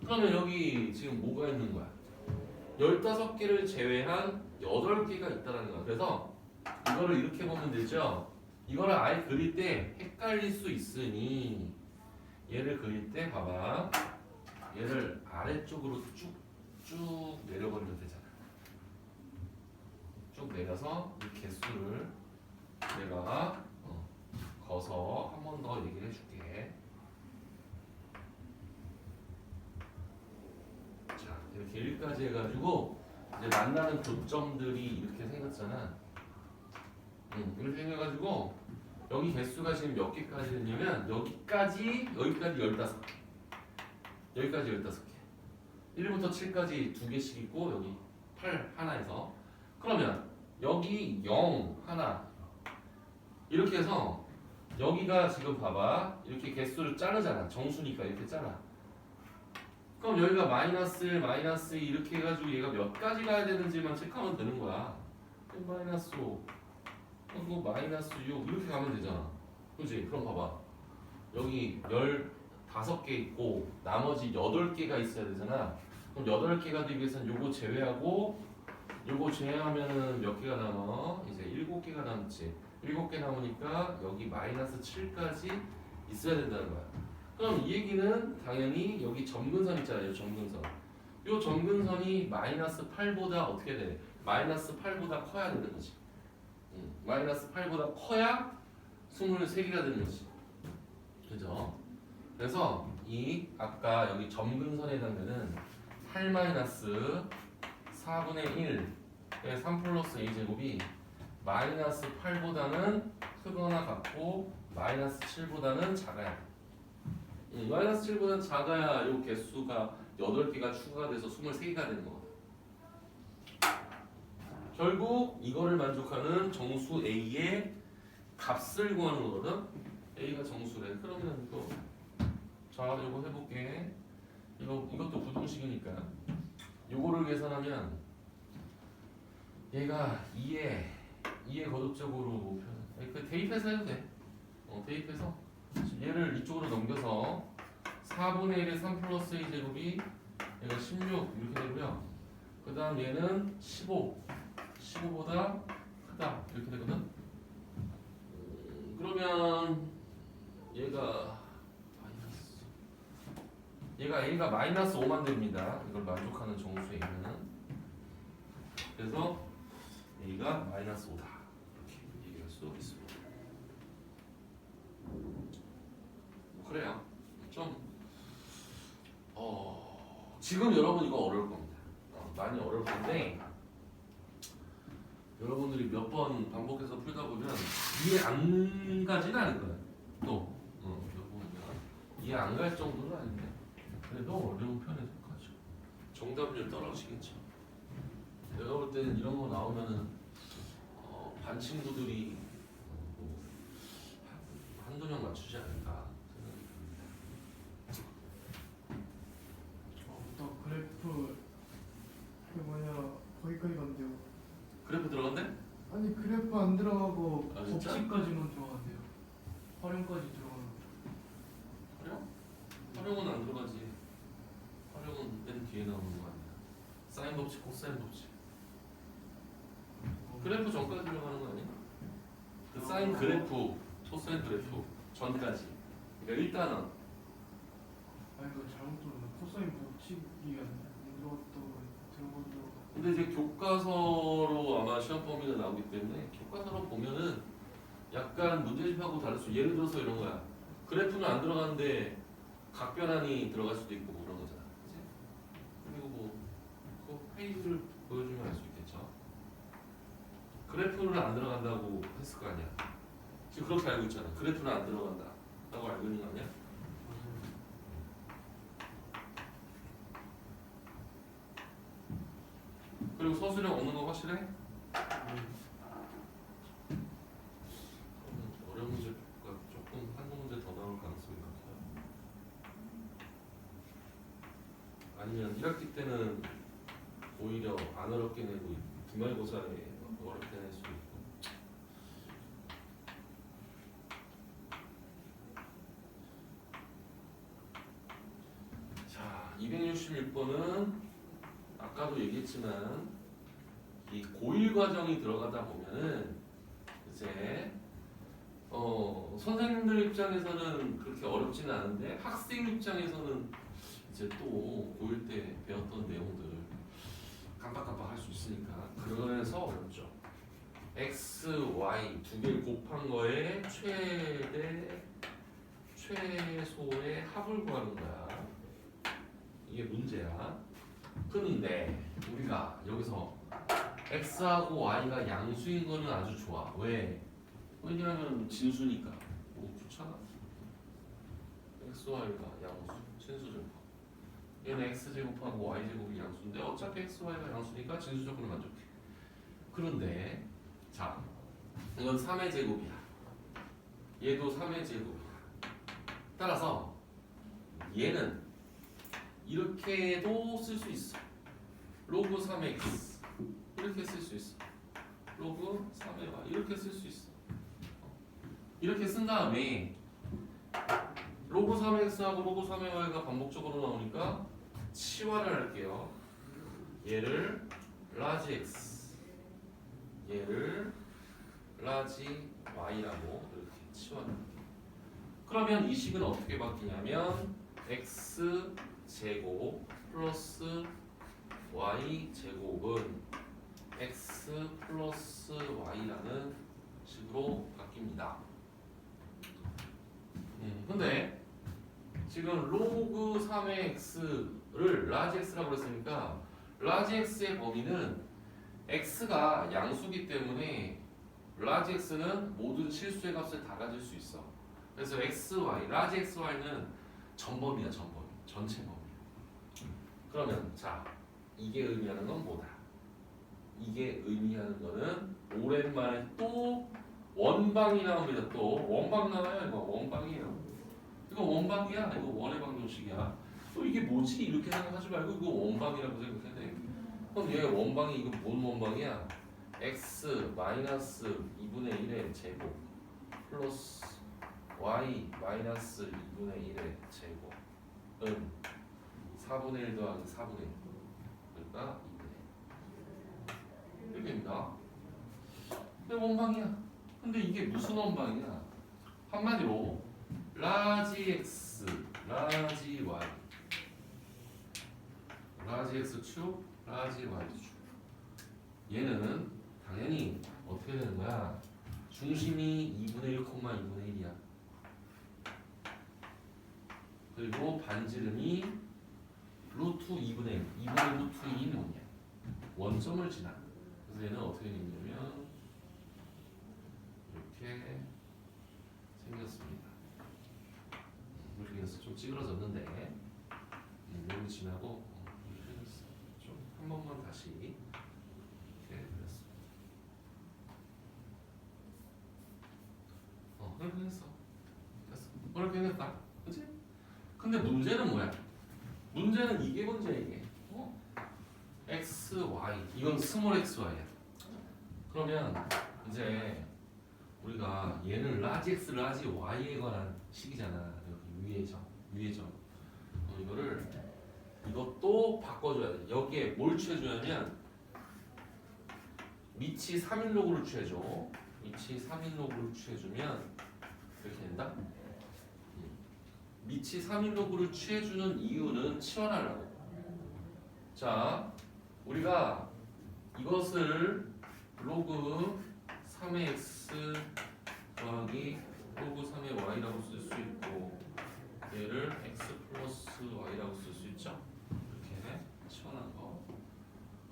그러면 여기 지금 뭐가 있는 거야? 15개를 제외한 8개가 있다는 거야. 그래서 이거를 이렇게 보면 되죠. 이거를 아예 그릴 때 헷갈릴 수 있으니 얘를 그릴 때 봐봐. 얘를 아래쪽으로 쭉 내려버리면 되잖아. 쭉 내려서 이 개수를 내가 거서 한 번 더 얘기를 해줄게. 자, 이렇게 1까지 해가지고 이제 만나는 교점들이 이렇게 생겼잖아. 이렇게 생겨가지고 여기 개수가 지금 몇 개까지 됐냐면 여기까지 15개. 여기까지 15개. 1부터 7까지 2개씩 있고 여기 8 하나에서 그러면 여기 0 하나 이렇게 해서 여기가 지금 봐봐 이렇게 개수를 자르잖아. 정수니까 이렇게 잘라. 그럼 여기가 마이너스 1 마이너스 2 이렇게 해가지고 얘가 몇 가지 가야 되는지만 체크하면 되는 거야. 마이너스 5 그리고 마이너스 6 이렇게 가면 되잖아. 그지? 그럼 봐봐 여기 15개 있고 나머지 8개가 있어야 되잖아. 그럼 8개가 되기 위해서는 요거 제외하고 요거 제외하면은 몇 개가 남아? 이제 7개가 남지. 7개 남으니까 여기 마이너스 7까지 있어야 된다는 거야. 그럼 이 얘기는 당연히 여기 점근선 있잖아요. 점근선. 요 점근선이 마이너스 8보다 어떻게 돼? 마이너스 8보다 커야 되는 거지. 마이너스 8보다 커야 23개가 되는 거지. 그죠? 그래서 이 아까 여기 점근선에 해당되는 8 마이너스 4분의 1 3 플러스 a제곱이 마이너스 8보다는 크거나 같고 마이너스 7보다는 작아야 돼. 마이너스 7보다는 작아야 이 개수가 8개가 추가가 돼서 23개가 되는 거거든. 결국 이거를 만족하는 정수 A의 값을 구하는 거거든. A가 정수래. 그러면 이거 자 이거 해볼게. 이것도 부등식이니까 요거를 계산하면 얘가 2의 거듭적으로 그 대입해서 해도 돼. 대입해서 얘를 이쪽으로 넘겨서 4분의 1의 3 플러스 a 제곱이 얘가 16 이렇게 되고요. 그 다음 얘는 15보다 크다 이렇게 되거든. 그러면 얘가 A가 마이너스 5만 됩니다. 이걸 만족하는 정수 A는. 그래서 A가 마이너스 5다. 이렇게 얘기할 수 있습니다. 그래요. 좀 지금 여러분 이거 어려울 겁니다. 많이 어려울 건데 여러분들이 몇 번 반복해서 풀다 보면 이해 안 가지는 않을 거예요. 또 이해 안 갈 정도는 아닌데 그래도 어려운 편에 속하죠. 정답률 떨어지겠죠. 내가 볼 때는 이런 거 나오면은 반 친구들이 한두 명 맞추지 않을까 생각이 듭니다. 또 그래프 그 뭐냐 거기까지 간대요. 그래프 들어간대? 아니 그래프 안 들어가고 아, 진짜? 법칙까지만 들어간대요. 활용까지 들어가는. 활용? 활용은 안 들어가지. 활용은 맨 뒤에 나오는 거 아니야. 사인 법칙, 코사인 법칙. 그래프 전까지 들어가는 거 아니야? 그 사인 그래프, 코사인 그래프 전까지. 그러니까 일단은 아니 그 잘못 들었나? 코사인 법칙이 안 들어갔다고 들어간다고. 근데 이제 교과서로 아마 시험 범위가 나오기 때문에 교과서로 보면은 약간 문제집하고 다를 수. 예를 들어서 이런 거야. 그래프는 안 들어가는데 각변환이 들어갈 수도 있고 뭐 그런 거잖아. 그치? 그리고 그 페이지를 보여주면 알 수 있겠죠. 그래프는 안 들어간다고 했을 거 아니야. 지금 그렇게 알고 있잖아. 그래프는 안 들어간다 라고 알고 있는 거 아니야? 그리고 서술형 없는 거 확실해? 어려운 문제가 조금 한두 문제 더 나올 가능성이 높아요. 아니면 1학기 때는 오히려 안 어렵게 내고 기말고사에 어렵게 낼 수도 있고. 자, 266번은 아까도 얘기했지만 이 고1 과정이 들어가다 보면은 이제 선생님들 입장에서는 그렇게 어렵지는 않은데 학생 입장에서는 이제 또 고1 때 배웠던 내용들 깜빡깜빡 할 수 있으니까 그래서 어렵죠. x, y 두 개를 곱한 거에 최소의 합을 구하는 거야. 이게 문제야. 그런데 우리가 여기서 x하고 y가 양수인 거는 아주 좋아. 왜? 왜냐하면 진수니까. 뭐 좋잖아. x, y가 양수, 진수절법. 얘는 x제곱하고 y제곱이 양수인데 어차피 x, y가 양수니까 진수조건을 만족해. 그런데 자, 이건 3의 제곱이야. 얘도 3의 제곱이야. 따라서 얘는 이렇게도 쓸 수 있어. 로그 3x 이렇게 쓸 수 있어. 로그 3의 y 이렇게 쓸 수 있어. 이렇게 쓴 다음에 로그 3x하고 로그 3의 y가 반복적으로 나오니까 치환을 할게요. 얘를 라지 x, 얘를 라지 y라고 이렇게 치환할게요. 그러면 이 식은 어떻게 바뀌냐면 x 제곱 플러스 y 제곱은 x 플러스 y라는 식으로 바뀝니다. 근데 지금 로그 3의 x를 라지 x라고 했으니까 라지 x의 범위는 x가 양수기 때문에 라지 x는 모든 실수의 값을 다 가질 수 있어. 그래서 x, y, 라지 x, y는 전범위야, 전범위. 전체 범위. 그러면 자, 이게 의미하는 건 뭐다? 이게 의미하는 거는 오랜만에 또 원방이 나옵니다. 또 원방 나와요. 이거 원방이에요. 이거 원방이야. 이거 원의 방정식이야. 또 이게 뭐지? 이렇게 생각하지 말고 이거 원방이라고 생각해야 돼. 그럼 얘 원방이 이거 뭔 원방이야? x 마이너스 2분의 1의 제곱 플러스 y 마이너스 2분의 1의 제곱은 4분의 1 더하기 4분의 1 그러니까 2분의 1 이렇게입니다. 근데 원방이야. 근데 이게 무슨 원방이야? 한마디로 라지 x, 라지 y 라지 x 축, 라지 y 축 얘는 당연히 어떻게 되는 거야? 중심이 2분의 1, 2분의 1이야. 그리고 반지름이 루트 2분의 1, 2분의 루트 2는 뭐냐? 원점을 지나. 그래서 얘는 어떻게 생겼냐면 이렇게 생겼습니다. 이렇게 생겼어. 좀 찌그러졌는데 여기 지나고 이렇게 생겼어. 좀 한 번만 다시 이렇게 그렸습니다. 이렇게 했어. 됐어. 이렇게 했다. 그치? 근데 문제는 뭐야? 문제는 이게 문제야 이게. x, y. 이건 스몰 x, y야. 그러면 이제 우리가 얘는 라지 x, 라지 y에 관한 식이잖아. 여기 위의 점. 이것도 바꿔줘야 돼. 여기에 뭘 취해줘냐면 미치 3일로그를 취해줘. 미치 3일로그를 취해주면 이렇게 된다. 미치 3일로그를 취해주는 이유는 치환하려고. 자, 우리가 이것을 로그 3의 x 더하기 로그 3의 y라고 쓸 수 있고 얘를 x 플러스 y라고 쓸 수 있죠. 이렇게 치환한 거.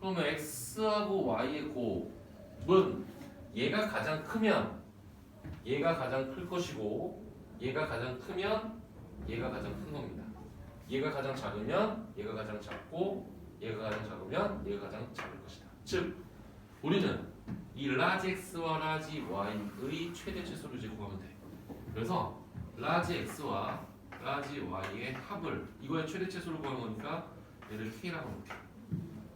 그러면 x하고 y의 곱은 얘가 가장 크면 얘가 가장 클 것이고 얘가 가장 크면 얘가 가장 큰 겁니다. 얘가 가장 작으면 얘가 가장 작고 얘가 가장 작으면 얘가 가장 작을 것이다. 즉 우리는 이 라지 x와 라지 y의 최대 최소를 이제 구하면 돼. 그래서 라지 x와 라지 y의 합을 이거의 최대 최소를 구하는 거니까 얘를 k라고 놓게.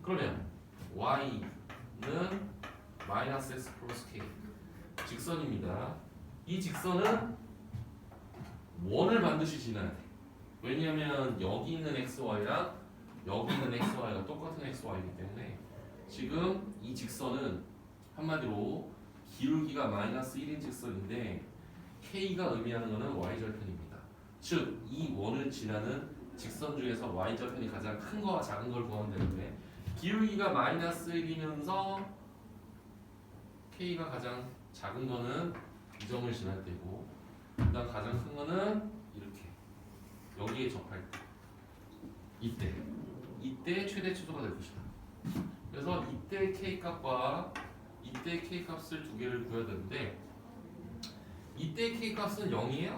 그러면 y는 마이너스 x 플러스 k 직선입니다. 이 직선은 원을 반드시 지나야 돼. 왜냐하면 여기 있는 xy랑 여기 있는 xy가 똑같은 xy이기 때문에 지금 이 직선은 한마디로 기울기가 마이너스 1인 직선인데 k가 의미하는 것은 y절편입니다. 즉 이 원을 지나는 직선 중에서 y절편이 가장 큰 거와 작은 걸 구하면 되는데 기울기가 마이너스 1이면서 k가 가장 작은 거는 이 점을 지날 때고 그다음 가장 큰 거는 이렇게 여기에 접할 때 이때 최대 최소가 될 것이다. 그래서 이때 k 값과 이때 k 값을 두 개를 구해야 되는데 이때 k 값은 0이에요.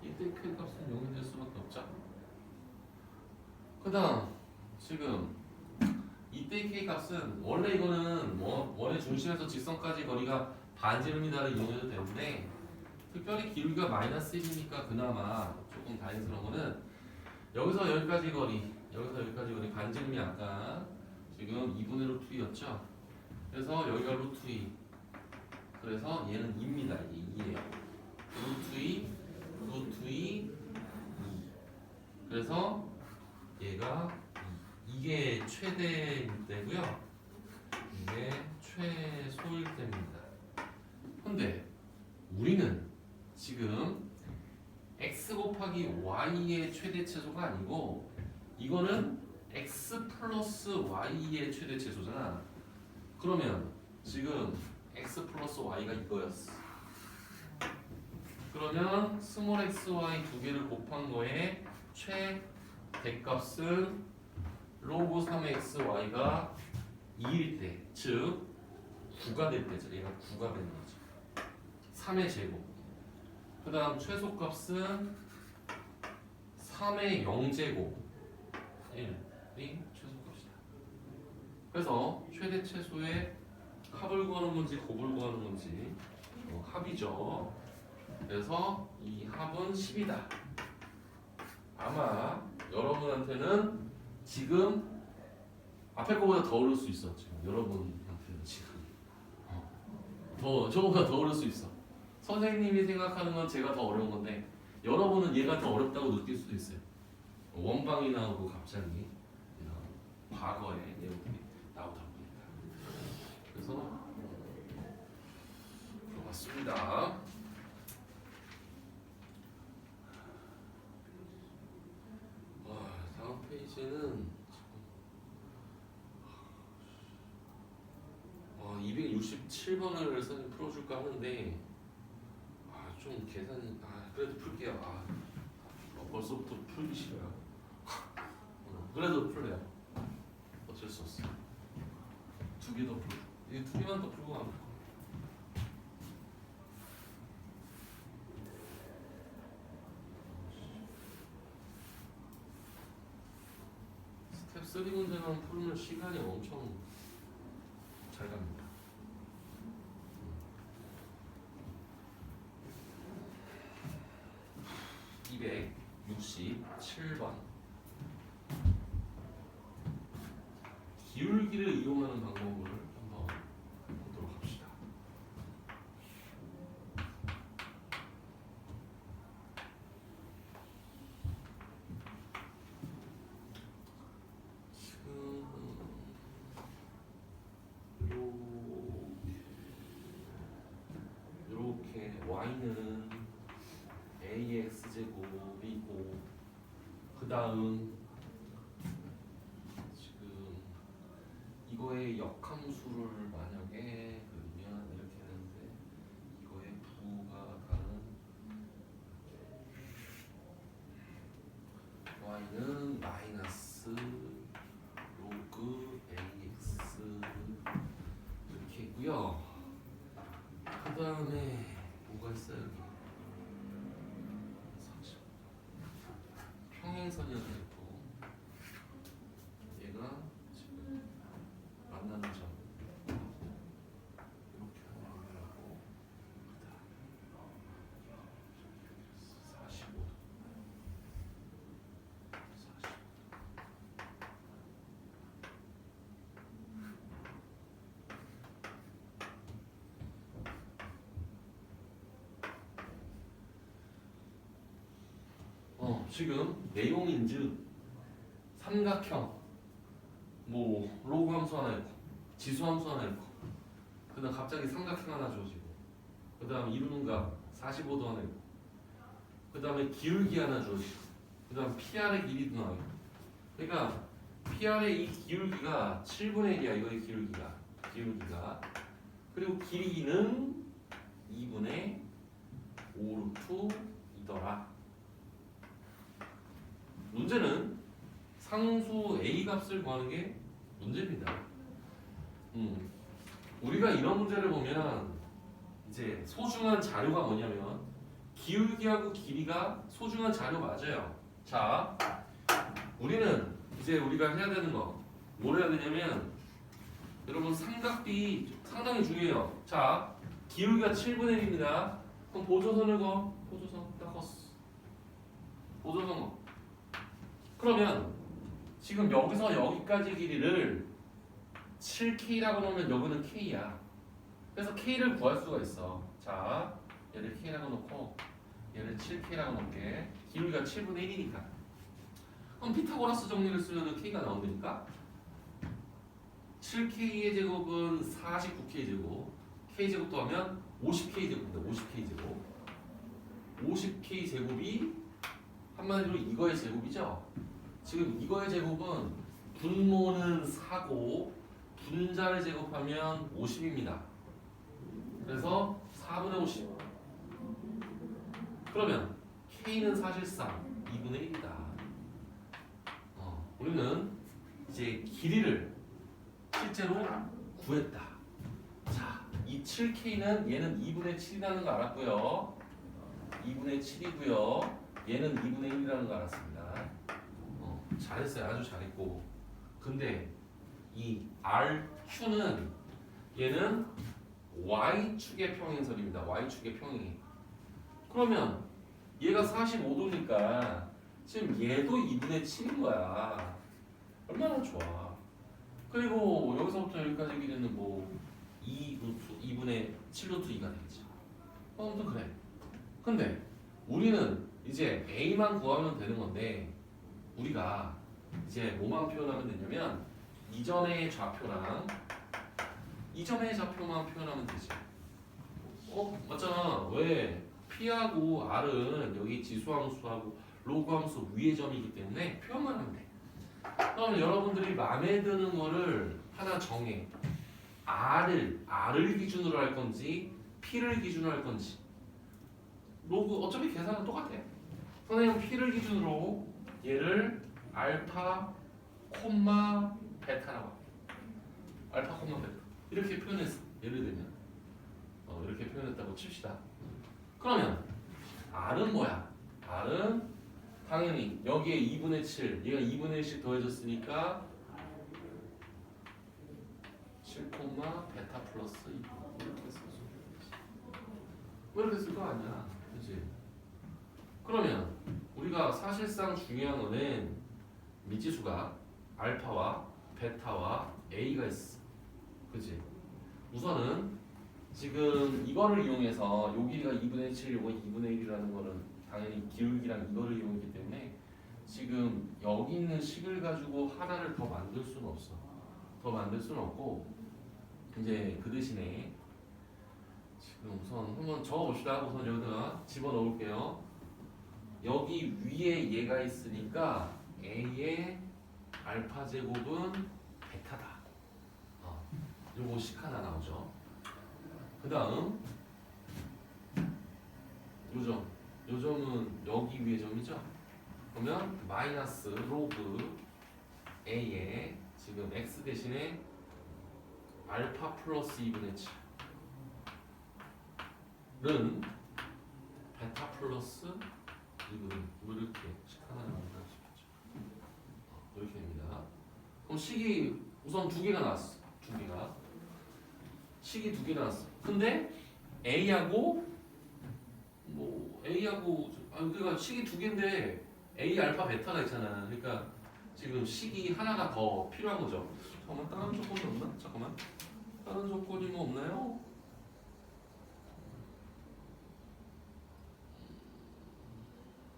이때 k 값은 0이 될 수밖에 없죠. 그다음 지금 이때 k 값은 원래 이거는 원의 중심에서 직선까지 거리가 반지름이다를 이용해도 되는데 특별히 기울기가 마이너스 1이니까 그나마 조금 다행스러운 거는 여기서 여기까지 거리 반지름이 아까 지금 2분의 루트 2였죠. 그래서 여기가 루트 2 그래서 얘는 2입니다. 이게 2예요. 루트 2 그래서 얘가 이게 최대일 때고요. 이게 최소일 때입니다. 근데 우리는 지금 x 곱하기 y의 최대 최소가 아니고 이거는 x 플러스 y의 최대 최소잖아. 그러면 지금 x 플러스 y가 이거였어. 그러면 스몰 x, y 두 개를 곱한 거에 최대값은 로그 3x, y가 2일 때, 즉 9가 될 때죠. 얘가 9가 되는 거죠. 3의 제곱. 그 다음 최소값은 3의 0제곱 1이 최소값이다. 그래서 최대 최소의 합을 구하는 건지 곱을 구하는 건지 합이죠. 그래서 이 합은 10이다. 아마 여러분한테는 지금 앞에 거보다 더 어려울 수 있어. 지금 여러분한테는 지금 저거보다 더 어려울 수 있어. 선생님이 생각하는 건 제가 더 어려운 건데 여러분은 얘가 더 어렵다고 느낄 수도 있어요. 원방이 나오고 갑자기 과거의 내용들이 나오다 보니까. 그래서 맞습니다. 다음 페이지는 267번을 선생님 풀어줄까 하는데 좀 계산이 그래도 풀게요. 벌써부터 풀기 싫어요. 그래도 풀래요. 어쩔 수 없어. 두 개 더 풀고. 이 두 개만 더 풀고 가면 돼. 스텝 3 문제만 풀면 시간이 엄청 잘 갑니다. 267번 기울기를 이용하는 방법을 한번 보도록 합시다. 지금 이렇게 y는 ax 제곱이고 그 다음 지금 이거의 역함수를 만약에 그리면 이렇게 되는데 이거의 부가 다른 y는 마이너스 로그 ax 이렇게 있고요. 그 다음에 뭐가 있어요 여기? 평행선이라고 있고 얘가 지금 만나는 점 이렇게 하고 그다음 45도 40 지금 내용인즉 삼각형 뭐 로그 함수 하나 있고 지수 함수 하나 있고 그 다음 갑자기 삼각형 하나 주어지고 그 다음 이루는각 45도 하나 있고 그 다음에 기울기 하나 주어지고 그 다음 PR의 길이도 나와요. 그러니까 PR의 이 기울기가 7분의 1이야. 이거의 기울기가 그리고 길이는 2분의 5루트이더라. 문제는 상수 A 값을 구하는 게 문제입니다. 우리가 이런 문제를 보면 이제 소중한 자료가 뭐냐면 기울기하고 길이가 소중한 자료 맞아요. 자, 우리는 이제 우리가 해야 되는 거 뭘 해야 되냐면 여러분 삼각비 상당히 중요해요. 자, 기울기가 7분의 1입니다. 그럼 보조선을 그어. 보조선 딱 껐어. 보조선 거. 그러면 지금 여기서 여기까지 길이를 7K라고 놓으면 여기는 K야. 그래서 K를 구할 수가 있어. 자, 얘를 K라고 놓고 얘를 7K라고 놓을게. 기울기가 7분의 1이니까. 그럼 피타고라스 정리를 쓰면 K가 나온다니까? 7K의 제곱은 49K 제곱. K 제곱 더하면 50K 제곱인데 50K 제곱. 50K 제곱이 한마디로 이거의 제곱이죠. 지금 이거의 제곱은 분모는 4고 분자를 제곱하면 50입니다. 그래서 4분의 50. 그러면 K는 사실상 2분의 1이다. 우리는 이제 길이를 실제로 구했다. 자, 이 7K는 얘는 2분의 7이라는 거 알았고요. 2분의 7이고요. 얘는 2분의 1이라는 거 알았습니다. 잘했어요. 아주 잘했고. 근데 이 RQ는 얘는 Y축의 평행선입니다. Y축의 평행이. 그러면 얘가 45도니까 지금 얘도 2분의 7인 거야. 얼마나 좋아. 그리고 여기서부터 여기까지 길이는 뭐 2분의 7루트 2가 되겠지. 아무튼 그래. 근데 우리는 이제 A만 구하면 되는 건데 우리가 이제 뭐만 표현하면 되냐면 이전의 좌표만 표현하면 되지. 맞잖아. 왜? P하고 R은 여기 지수함수하고 로그함수 위의 점이기 때문에 표현만 하면 돼. 그러면 여러분들이 마음에 드는 거를 하나 정해. R을 기준으로 할 건지 P를 기준으로 할 건지. 로그 어차피 계산은 똑같아. 선생님 P를 기준으로 얘를 알파 콤마 베타라고 할게. 알파 콤마 베타 이렇게 표현했어. 예를 들면 이렇게 표현했다고 칩시다. 그러면 R은 뭐야? R은 당연히 여기에 2분의 7 얘가 2분의 1씩 더해졌으니까 7 콤마 베타 플러스 2 이렇게 쓸 수 있지. 이렇게 쓸 거 아니야, 그렇지? 그러면 우리가 사실상 중요한 거는 미지수가 알파와 베타와 A가 있어, 그렇지? 우선은 지금 이거를 이용해서 요 길이가 2분의 7, 요거 2분의 1이라는 거는 당연히 기울기랑 이거를 이용했기 때문에 지금 여기 있는 식을 가지고 하나를 더 만들 수는 없어. 더 만들 수는 없고 이제 그 대신에 지금 우선 한번 적어봅시다. 우선 여기다가 집어넣을게요. 여기 위에 얘가 있으니까 A의 알파 제곱은 베타다. 요거 식 하나 나오죠. 그 다음 요점은 여기 위에 점이죠. 그러면 마이너스 로그 A에 지금 X 대신에 알파 플러스 2분의 7은 베타 플러스 2분의 뭐 이렇게 식 하나를 만들 수 있죠. 이렇게 됩니다. 그럼 식이 우선 두 개가 나왔어. 식이 두 개가 나왔어. 근데 A하고 그러니까 식이 두 개인데 A 알파 베타가 있잖아. 그러니까 지금 식이 하나가 더 필요한 거죠. 잠깐만 다른 조건이 없나? 잠깐만 다른 조건이 뭐 없나요?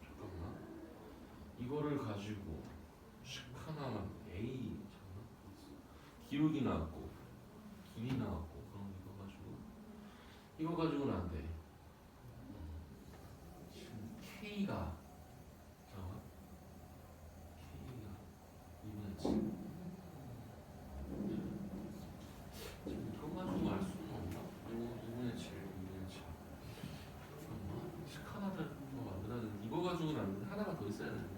잠깐만 이거를 가지고 식 하나만 A 기울기 나왔고 길이 나왔고 그럼 이거 가지고는 안 돼. 지금 K가 2분의 7 지금 이거 가지고 알 수는 없나? 이거 2분의 7 잠깐만 식 하나를 더 만들어야 되는데 이거 가지고는 안 돼. 하나가 더 있어야 되는데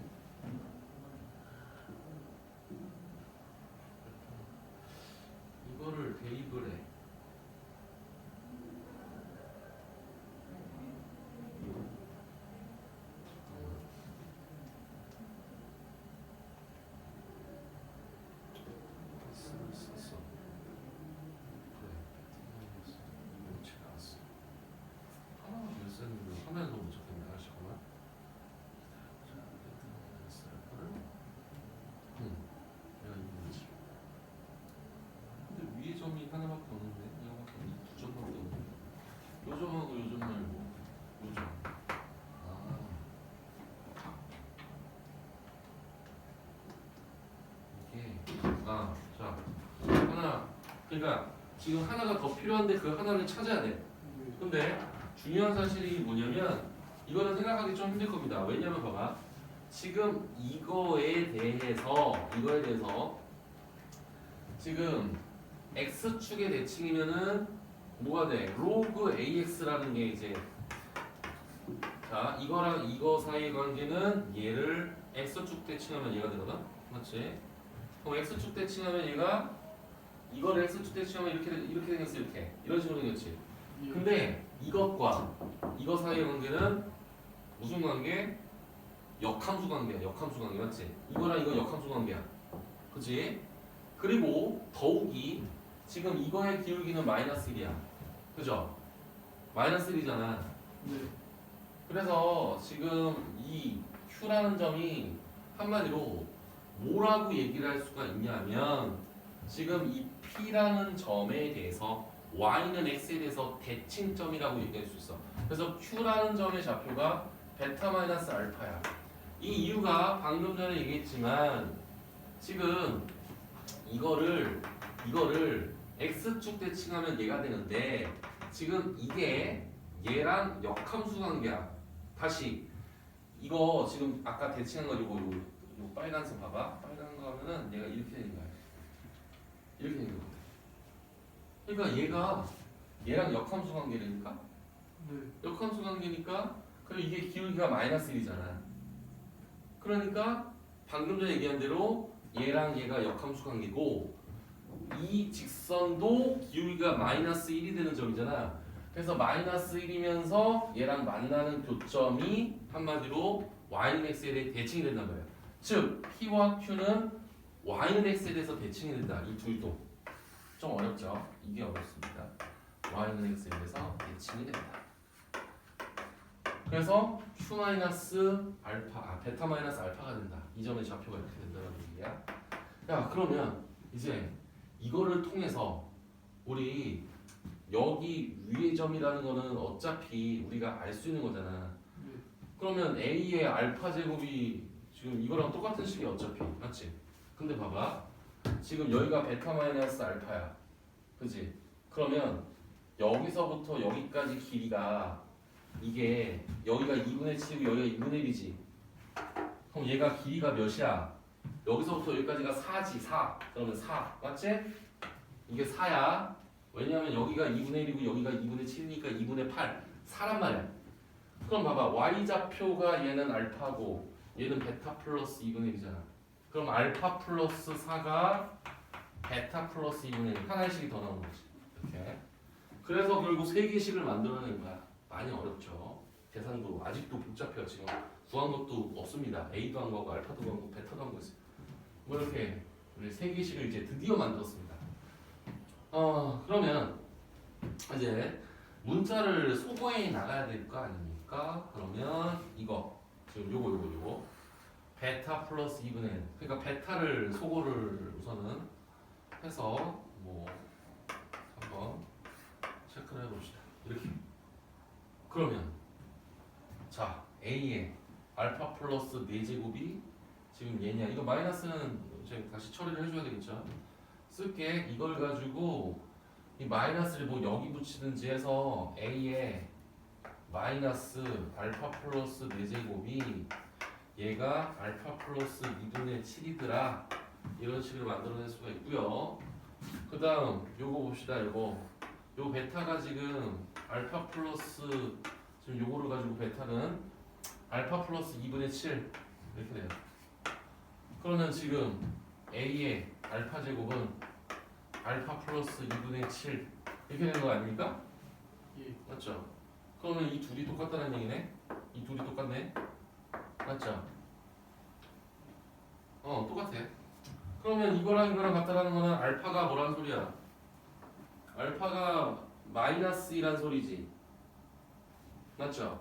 이거를 대입을 해. 화면도 못 적겠네. 잠깐만. 근데 위에 점이 하나밖에 없는데 이거밖에 없는데 두 점밖에 없는데 요 점하고 요 점 말고 요 점. 이게 자 하나 그러니까 지금 하나가 더 필요한데 그 하나를 찾아야 돼. 근데 중요한 사실이 뭐냐면 이거는 생각하기 좀 힘들 겁니다. 왜냐면 봐봐. 지금 이거에 대해서 지금 x축의 대칭이면은 뭐가 돼? 로그 ax라는 게 이제 자 이거랑 이거 사이의 관계는 얘를 x축 대칭하면 얘가 되거든. 맞지? 그럼 x축 대칭하면 얘가 이거를 x축 대칭하면 이렇게 생겼어. 이렇게 이런 식으로 생겼지. 근데 이것과 이거 사이의 관계는 무슨 관계? 역함수 관계야. 역함수 관계 맞지? 이거랑 이거 역함수 관계야. 그치? 그리고 더욱이 지금 이거의 기울기는 마이너스 1이야. 그죠? 마이너스 1이잖아. 네. 그래서 지금 이 Q라는 점이 한마디로 뭐라고 얘기를 할 수가 있냐면 지금 이 P라는 점에 대해서 Y는 X에 대해서 대칭점이라고 얘기할 수 있어. 그래서 Q라는 점의 좌표가 베타 마이너스 알파야. 이 이유가 방금 전에 얘기했지만 지금 이거를 X축 대칭하면 얘가 되는데 지금 이게 얘랑 역함수 관계야. 다시 이거 지금 아까 대칭한 거 이거 빨간색 봐봐. 빨간 거 하면은 얘가 이렇게 되는 거야. 이렇게 되는 거야. 그러니까 얘가 얘랑 역함수 관계니까 네. 역함수 관계니까 그리고 이게 기울기가 마이너스 1이잖아. 그러니까 방금 전에 얘기한 대로 얘랑 얘가 역함수 관계고 이 직선도 기울기가 마이너스 1이 되는 점이잖아. 그래서 마이너스 1이면서 얘랑 만나는 교점이 한마디로 y는 x에 대해 대칭이 된단 말이야. 즉 p와 q는 y는 x에 대해서 대칭이 된다. 이 둘도 좀 어렵죠? 이게 어렵습니다. y는 x에 대해서 대칭이 된다. 그래서 q 마이너스 알파, 베타 마이너스 알파가 된다. 이 점의 좌표가 이렇게 된다는 얘기야. 야, 그러면 이제 이거를 통해서 우리 여기 위의 점이라는 거는 어차피 우리가 알 수 있는 거잖아. 네. 그러면 a의 알파 제곱이 지금 이거랑 똑같은 식이 어차피 맞지? 근데 봐봐, 지금 여기가 베타 마이너스 알파야, 그지? 그러면 여기서부터 여기까지 길이가 이게 여기가 2분의 7이고 여기가 2분의 1이지. 그럼 얘가 길이가 몇이야? 여기서부터 여기까지가 4지. 4. 그러면 4 맞지? 이게 4야. 왜냐면 여기가 2분의 1이고 여기가 2분의 7이니까 2분의 8 4란 말이야. 그럼 봐봐, y좌표가 얘는 알파고 얘는 베타 플러스 2분의 1이잖아. 그럼 알파 플러스 4가 베타 플러스 2분의 1 하나의 식이 더 나오는 거지. 이렇게. 그래서 결국 세 개씩을 만들어낸 거야. 많이 어렵죠. 계산도 아직도 복잡해요. 지금 구한 것도 없습니다. A도 한 거고 알파도 한 거고 베타도 한 거지. 뭐 이렇게 우리 세 개씩을 이제 드디어 만들었습니다. 그러면 이제 문자를 소거해 나가야 될 거 아닙니까? 그러면 이거 지금 요거 베타 플러스 2분의 1. 그러니까 베타를 소거를 우선은 해서 뭐 한번 체크를 해봅시다. 이렇게. 그러면 자, A의 알파 플러스 4제곱이 지금 얘냐? 이거 마이너스는 이제 다시 처리를 해줘야 되겠죠? 쓸게. 이걸 가지고 이 마이너스를 뭐 여기 붙이든지 해서 A의 마이너스 알파 플러스 4제곱이 얘가 알파 플러스 2분의 7이더라. 이런 식으로 만들어낼 수가 있고요. 그 다음 요거 봅시다. 요거 베타가 지금 알파 플러스 지금 요거를 가지고 베타는 알파 플러스 2분의 7 이렇게 돼요. 그러면 지금 A의 알파 제곱은 알파 플러스 2분의 7 이렇게 되는 거 아닙니까? 예. 맞죠? 그러면 이 둘이 똑같다는 얘기네? 이 둘이 똑같네? 맞죠? 똑같아. 그러면 이거랑 같다라는 거는 알파가 뭐란 소리야? 알파가 마이너스 2란 소리지. 맞죠?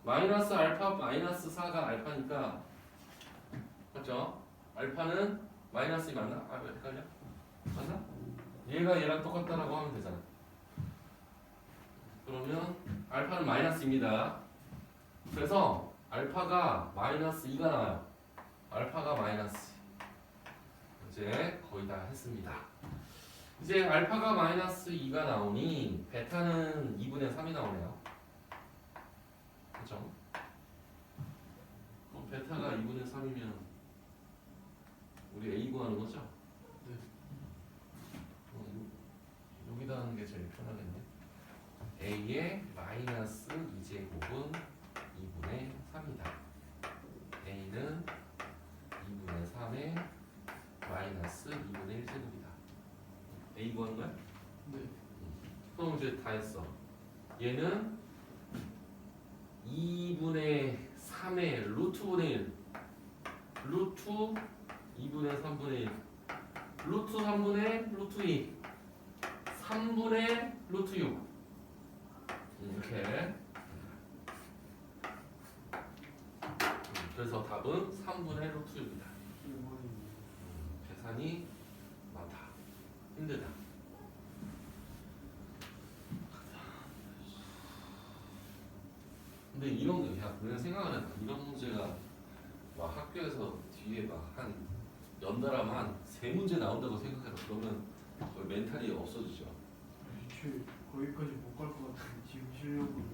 마이너스 알파 마이너스 4가 알파니까 맞죠? 알파는 마이너스 2 맞나? 왜 헷갈려? 맞나? 얘가 얘랑 똑같다라고 하면 되잖아. 그러면 알파는 마이너스입니다. 그래서 알파가 마이너스 2가 나와요. 알파가 마이너스. 이제 거의 다 했습니다. 이제 알파가 마이너스 2가 나오니 베타는 2분의 3이 나오네요. 그렇죠? 그럼 베타가 2분의 3이면 우리 A 구하는 거죠? 네. 여기다 하는 게 제일 편하겠네. A의 마이너스 2제곱은 2분의 3이다. A는 2분의 3의 마이너스 2분의 1제곱이다. A 구하는 거야? 네. 그럼 이제 다 했어. 얘는 2분의 3의 루트분의 1 루트 2분의 3분의 1 루트 3분의 루트 2 3분의 루트 6 이렇게. 그래서 답은 3분의 루트 6이다. 계산이 많다. 힘들다. 근데 이런 거, 야, 그냥 생각을 해봐. 이런 문제가 막 학교에서 뒤에 막 한 연달아 한 3문제 나온다고 생각해봐. 그러면 거의 멘탈이 없어지죠. 애초에 거기까지 못 갈 것 같은데 지금 실력으로.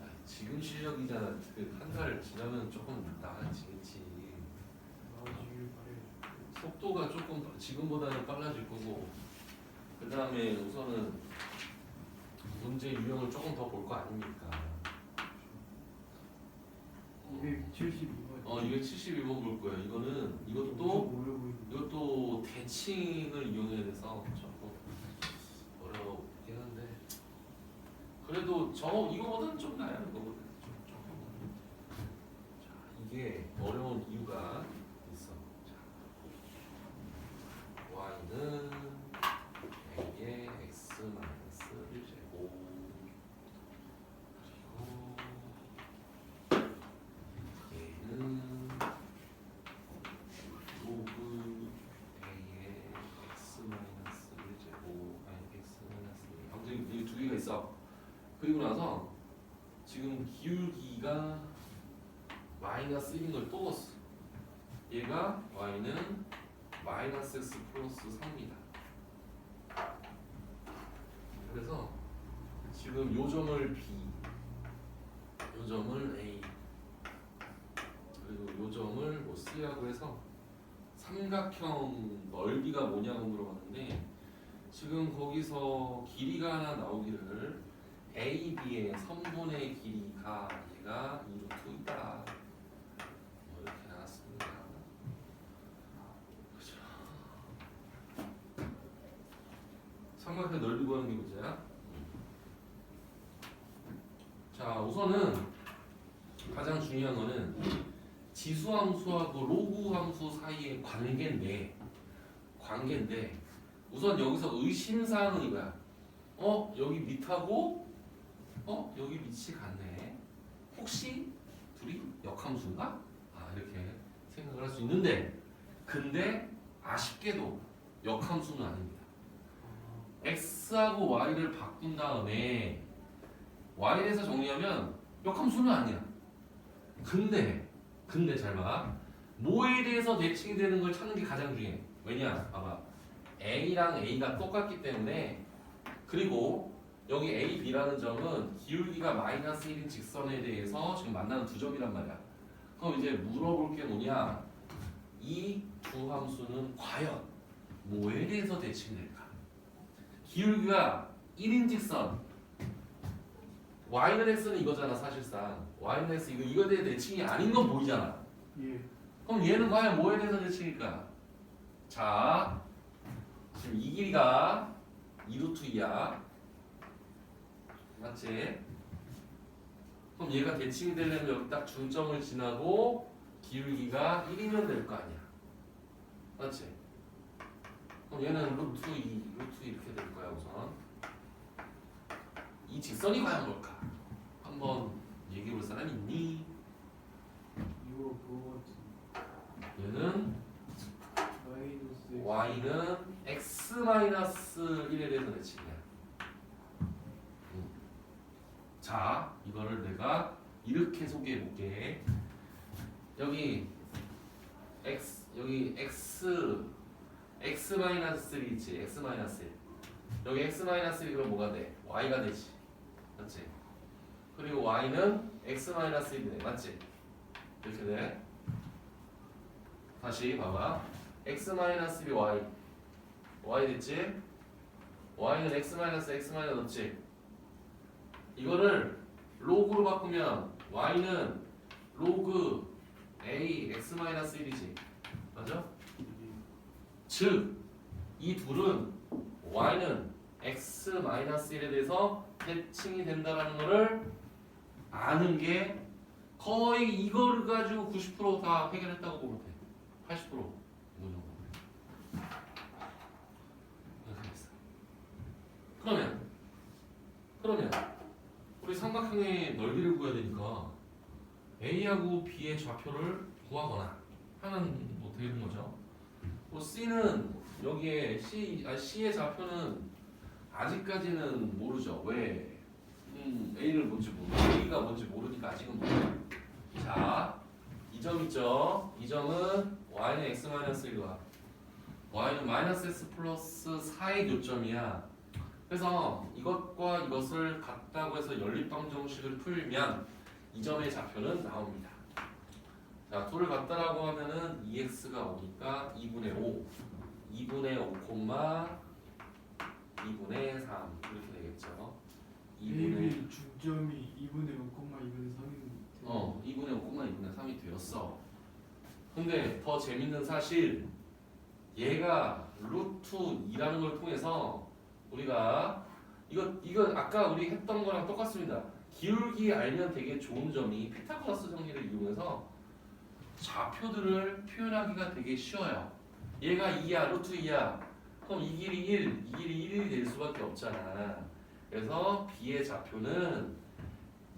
야, 지금 실력이잖아. 그 한 달 지나면 조금 나아지겠지. 나아지길 바래. 속도가 조금 지금보다는 빨라질 거고, 그 다음에 우선은 문제 유형을 조금 더 볼 거 아닙니까? 272번. 271번 볼 거예요. 이것도 대칭을 이용해야 돼서 조금 어렵긴 한데 그래도 이거보다는 좀 나아요. 이거보다 조금. 자, 이게 어려운 이유가 있어. 자, y는 a의 x 마이너스 1제곱 그리고 얘는 로그 a의 x 마이너스 1제곱 x 마이너스 1. 아무튼 이 두 개가 있어. 그리고 나서 지금 기울기가 마이너스 1인 걸 또 넣었어. 얘가 y는 마이너스 x 플러스 3입니다. 그래서 지금 요 점을 b, 요 점을 a, 그리고 요 점을 뭐 c라고 해서 삼각형 넓이가 뭐냐고 물어봤는데 지금 거기서 길이가 하나 나오기를 a, b의 선분의 길이가 얘가 2루트이다 이렇게 나왔습니다. 그죠? 삼각형 넓이 구하는 게 문제야. 자, 우선은 가장 중요한 거는 지수함수하고 로그함수 사이의 관계인데 우선 여기서 의심사항은 이거야. 여기 밑하고 여기 밑이 같네. 혹시 둘이 역함수인가? 이렇게 생각을 할 수 있는데 근데 아쉽게도 역함수는 아닙니다. x하고 y를 바꾼 다음에 y에 대해서 정리하면 역함수는 아니야. 근데 잘 봐. 뭐에 대해서 대칭이 되는 걸 찾는 게 가장 중요해. 왜냐? 봐봐. a랑 a가 똑같기 때문에 그리고 여기 a, b라는 점은 기울기가 마이너스 1인 직선에 대해서 지금 만나는 두 점이란 말이야. 그럼 이제 물어볼 게 뭐냐? 이 두 함수는 과연 뭐에 대해서 대칭이 될까? 기울기가 1인 직선 y는 x는 이거잖아. 사실상 y는 x 이거에 대해 대칭이 아닌 건 보이잖아. 예. 그럼 얘는 과연 뭐에 대해서 대칭일까? 자, 지금 이 길이가 2루트이야. 맞지? 그럼 얘가 대칭이 되려면 여기 딱 중점을 지나고 기울기가 1이면 될 거 아니야. 맞지? 그럼 얘는 루트 2 이렇게 될 거야. 우선 이 직선이 과연 뭘까? 한번 얘기해 볼 사람 있니? 이거 그거 얘는 마이너스 y는 x-1에 대해서 대칭이야. 자, 이거를 내가 이렇게 소개해 볼게. 여기 x x-3있지. x-1. 여기 x-1이 그럼 뭐가 돼? y가 되지. 맞지? 그리고 y는 x-1이네. 맞지? 이렇게 돼. 다시 봐봐. x-1이 y 됐지? y는 x-x 넣지? 이거를 로그로 바꾸면 y는 로그 a x-1이지. 맞아? 즉, 이 둘은 y는 x-1에 대해서 대칭이 된다는 것을 아는 게 거의 이거를 가지고 90% 다 해결했다고 보면 돼. 80% 이거 정도. 이렇게 됐어. 그러면 우리 삼각형의 넓이를 구해야 되니까 A하고 B의 좌표를 구하거나 하면 뭐 되는 거죠. 뭐 C는 여기에 C의 좌표는 아직까지는 모르죠. 왜? A를 뭔지 모르고 A가 뭔지 모르니까 아직은 몰라요. 자, 이 점 있죠? 이 점은 y는 x-1과 y는 마이너스 x 플러스 4의 교점이야. 그래서 이것과 이것을 같다고 해서 연립방정식을 풀면 이 점의 좌표는 나옵니다. 자, 둘을 같다라고 하면은 2x가 오니까 2분의 5, 2분의 5, 2분의 3 이렇게 되겠죠. 2분의 중점이 2분의 5, 2분의 3이 2분의 5, 2분의 3이 되었어. 근데 더 재밌는 사실 얘가 루트 2라는 걸 통해서 우리가 이거 아까 우리 했던 거랑 똑같습니다. 기울기 알면 되게 좋은 점이 피타고라스 정리를 이용해서 좌표들을 표현하기가 되게 쉬워요. 얘가 2야, 루트 2야. 그럼 이 길이 1, 이 길이 1이 될 수밖에 없잖아. 그래서 B의 좌표는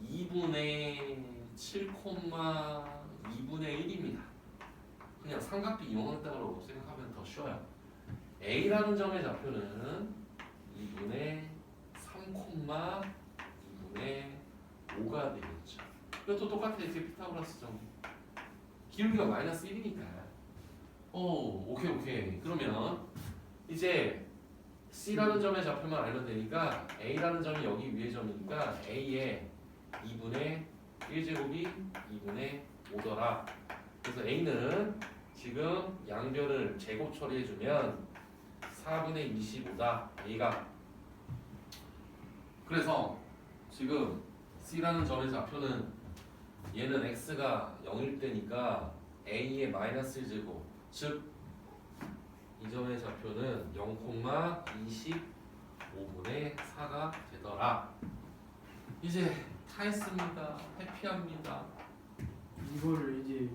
2분의 7, 2분의 1입니다. 그냥 삼각비 이용한다고 생각하면 더 쉬워요. A라는 점의 좌표는 2분의 3, 2분의 5가 되겠죠. 이것도 똑같아. 이렇게 피타고라스 정리. 기울기가 마이너스 1이니까. 오, 오케이. 그러면 이제 C라는 점의 좌표만 알면 되니까 A라는 점이 여기 위에 점이니까 A의 2분의 1제곱이 2분의 5더라. 그래서 A는 지금 양변을 제곱 처리해주면 4분의 25다. A가. 그래서 지금 C라는 점의 좌표는 얘는 X가 0일 때니까 A의 마이너스 1제곱. 즉 이 점의 좌표는 0,25분의 4가 되더라. 이제 다 했습니다. 해피합니다. 이거를 이제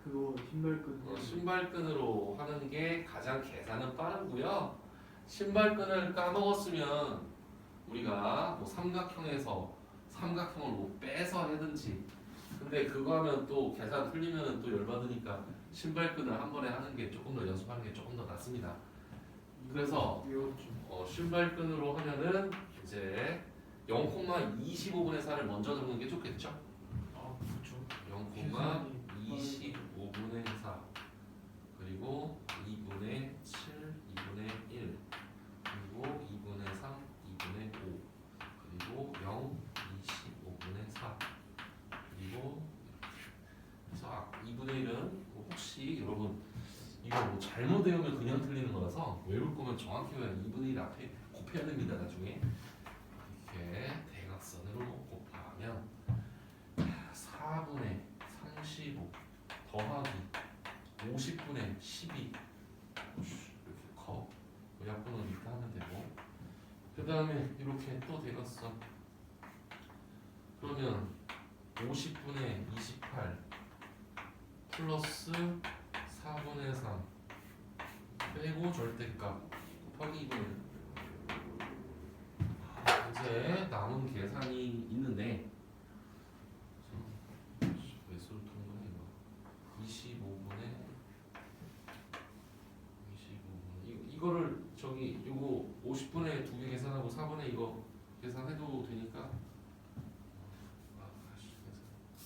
그거 신발끈 신발끈으로 하는 게 가장 계산은 빠르고요. 신발끈을 까먹었으면 우리가 뭐 삼각형에서 삼각형을 뭐 빼서 하든지. 근데 그거 하면 또 계산 틀리면 또 열받으니까 신발끈을 한 번에 하는 게 조금 더 연습하는 게 조금 더 낫습니다. 그래서 외웠죠. 신발끈으로 하면은 이제 0,25분의 4를 먼저 적는 게 좋겠죠? 아 그렇죠. 0,25분의 4 그리고 2분의 7, 2분의 1 그리고 2분의 3, 2분의 5 그리고 0, 25분의 4 그리고 그래서 2분의 1은 뭐 혹시 여러분 이거 뭐 잘못 외우면 그냥 틀리는 거라서 외울 거면 정확히 외우면 2분의 1 앞에 곱해야 됩니다. 나중에 이렇게 대각선으로 곱하면 4분의 35 더하기 50분의 12 이렇게 커. 약분은 이렇게 하면 되고 그 다음에 이렇게 또 대각선 그러면 50분의 28 플러스 4분의 3 빼고 절대값 곱하기 2분의 이제 남은 계산이 있는데 몇으로 통분해 이거 25분의 이거를 저기 요거 50분의 2개 계산하고 4분의 이거 계산해도 되니까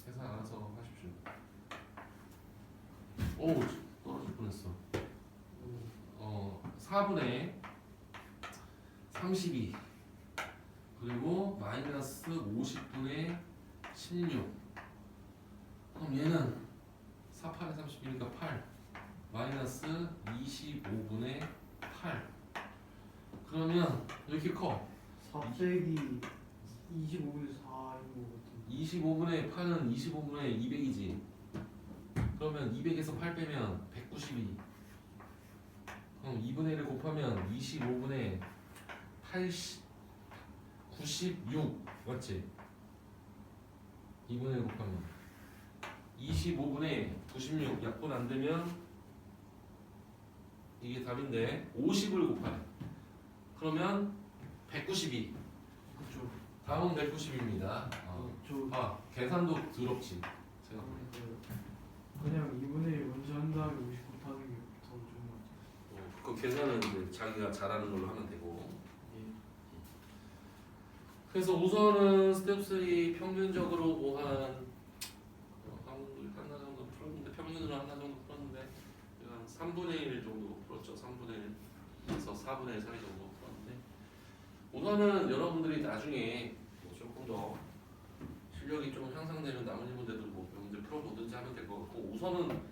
계산 알아서 하십시오. 오 떨어질 뻔했어. 4분의 32 그리고 마이너스 50분의 16 그럼 얘는 4, 8에 32니까 8 마이너스 25분의 8 그러면 왜 이렇게 커? 4세기 25분의 4인 것 같은데 25분의 8은 25분의 200이지 그러면 200에서 8 빼면 192 그럼 2분의 1을 곱하면 25분의 96 맞지? 2분의 1 곱하면 25분의 96 약분 안 되면 이게 답인데 50을 곱하래. 그러면 192. 그쵸. 다음은 190입니다. 계산도 더럽지. 그냥 2분의 1 먼저 한 다음에 50 곱하는 게 더 좋은 것 같아요. 그 계산은 이제 자기가 잘하는 걸로 하면 되고. 그래서 우선은 스텝 3 평균적으로 뭐한 하나 정도 풀었는데 평균으로 하나 정도 풀었는데 한 3분의 1 정도 풀었죠. 3분의 1에서 4분의 1 사이 정도 풀었는데 우선은 여러분들이 나중에 뭐 조금 더 실력이 좀 향상되면 나머지 문제들 뭐 문제 풀어보든지 하면 될 것 같고 우선은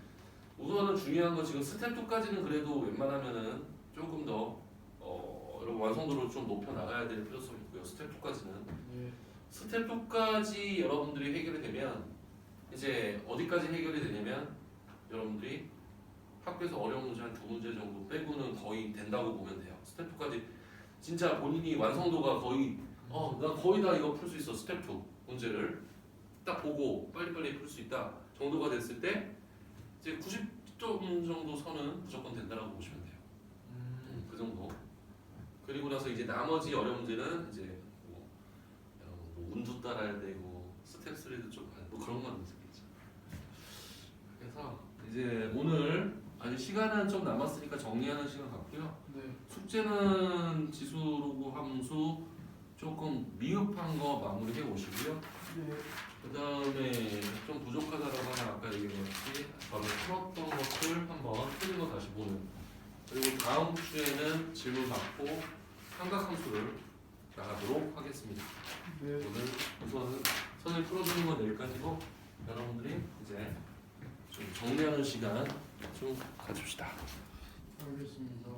중요한 건 지금 스텝 2까지는 그래도 웬만하면은 조금 더 여러분 완성도를 좀 높여 나가야 될 필요성이 있고요. 스텝 2까지는 스텝 2까지 여러분들이 해결이 되면 이제 어디까지 해결이 되냐면 여러분들이 학교에서 어려운 문제 한 2문제 정도 빼고는 거의 된다고 보면 돼요. 스텝2까지 진짜 본인이 완성도가 거의 나 거의 다 이거 풀 수 있어. 스텝2 문제를 딱 보고 빨리빨리 풀 수 있다 정도가 됐을 때 이제 90점 정도 선은 무조건 된다라고 보시면 돼요. 그 정도. 그리고 나서 이제 나머지 어려운 문제는 이제 뭐 운도 따라야 되고 스텝 3도 뭐 그런 건 있겠죠. 그래서 이제 오늘 아직 시간은 좀 남았으니까 정리하는 시간 갖고요. 네. 숙제는 지수로고 함수 조금 미흡한 거 마무리해 오시고요. 네. 그 다음에 좀 부족하다라고 하면 아까 얘기했듯이 저는 풀었던 것들 한번 틀린 거 다시 보는. 그리고 다음 주에는 질문 받고 삼각함수를 나가도록 하겠습니다. 네. 오늘 우선은 선을 풀어주는 건 여기까지고 여러분들이 이제 좀 정리하는 시간 좀 가집시다. 알겠습니다.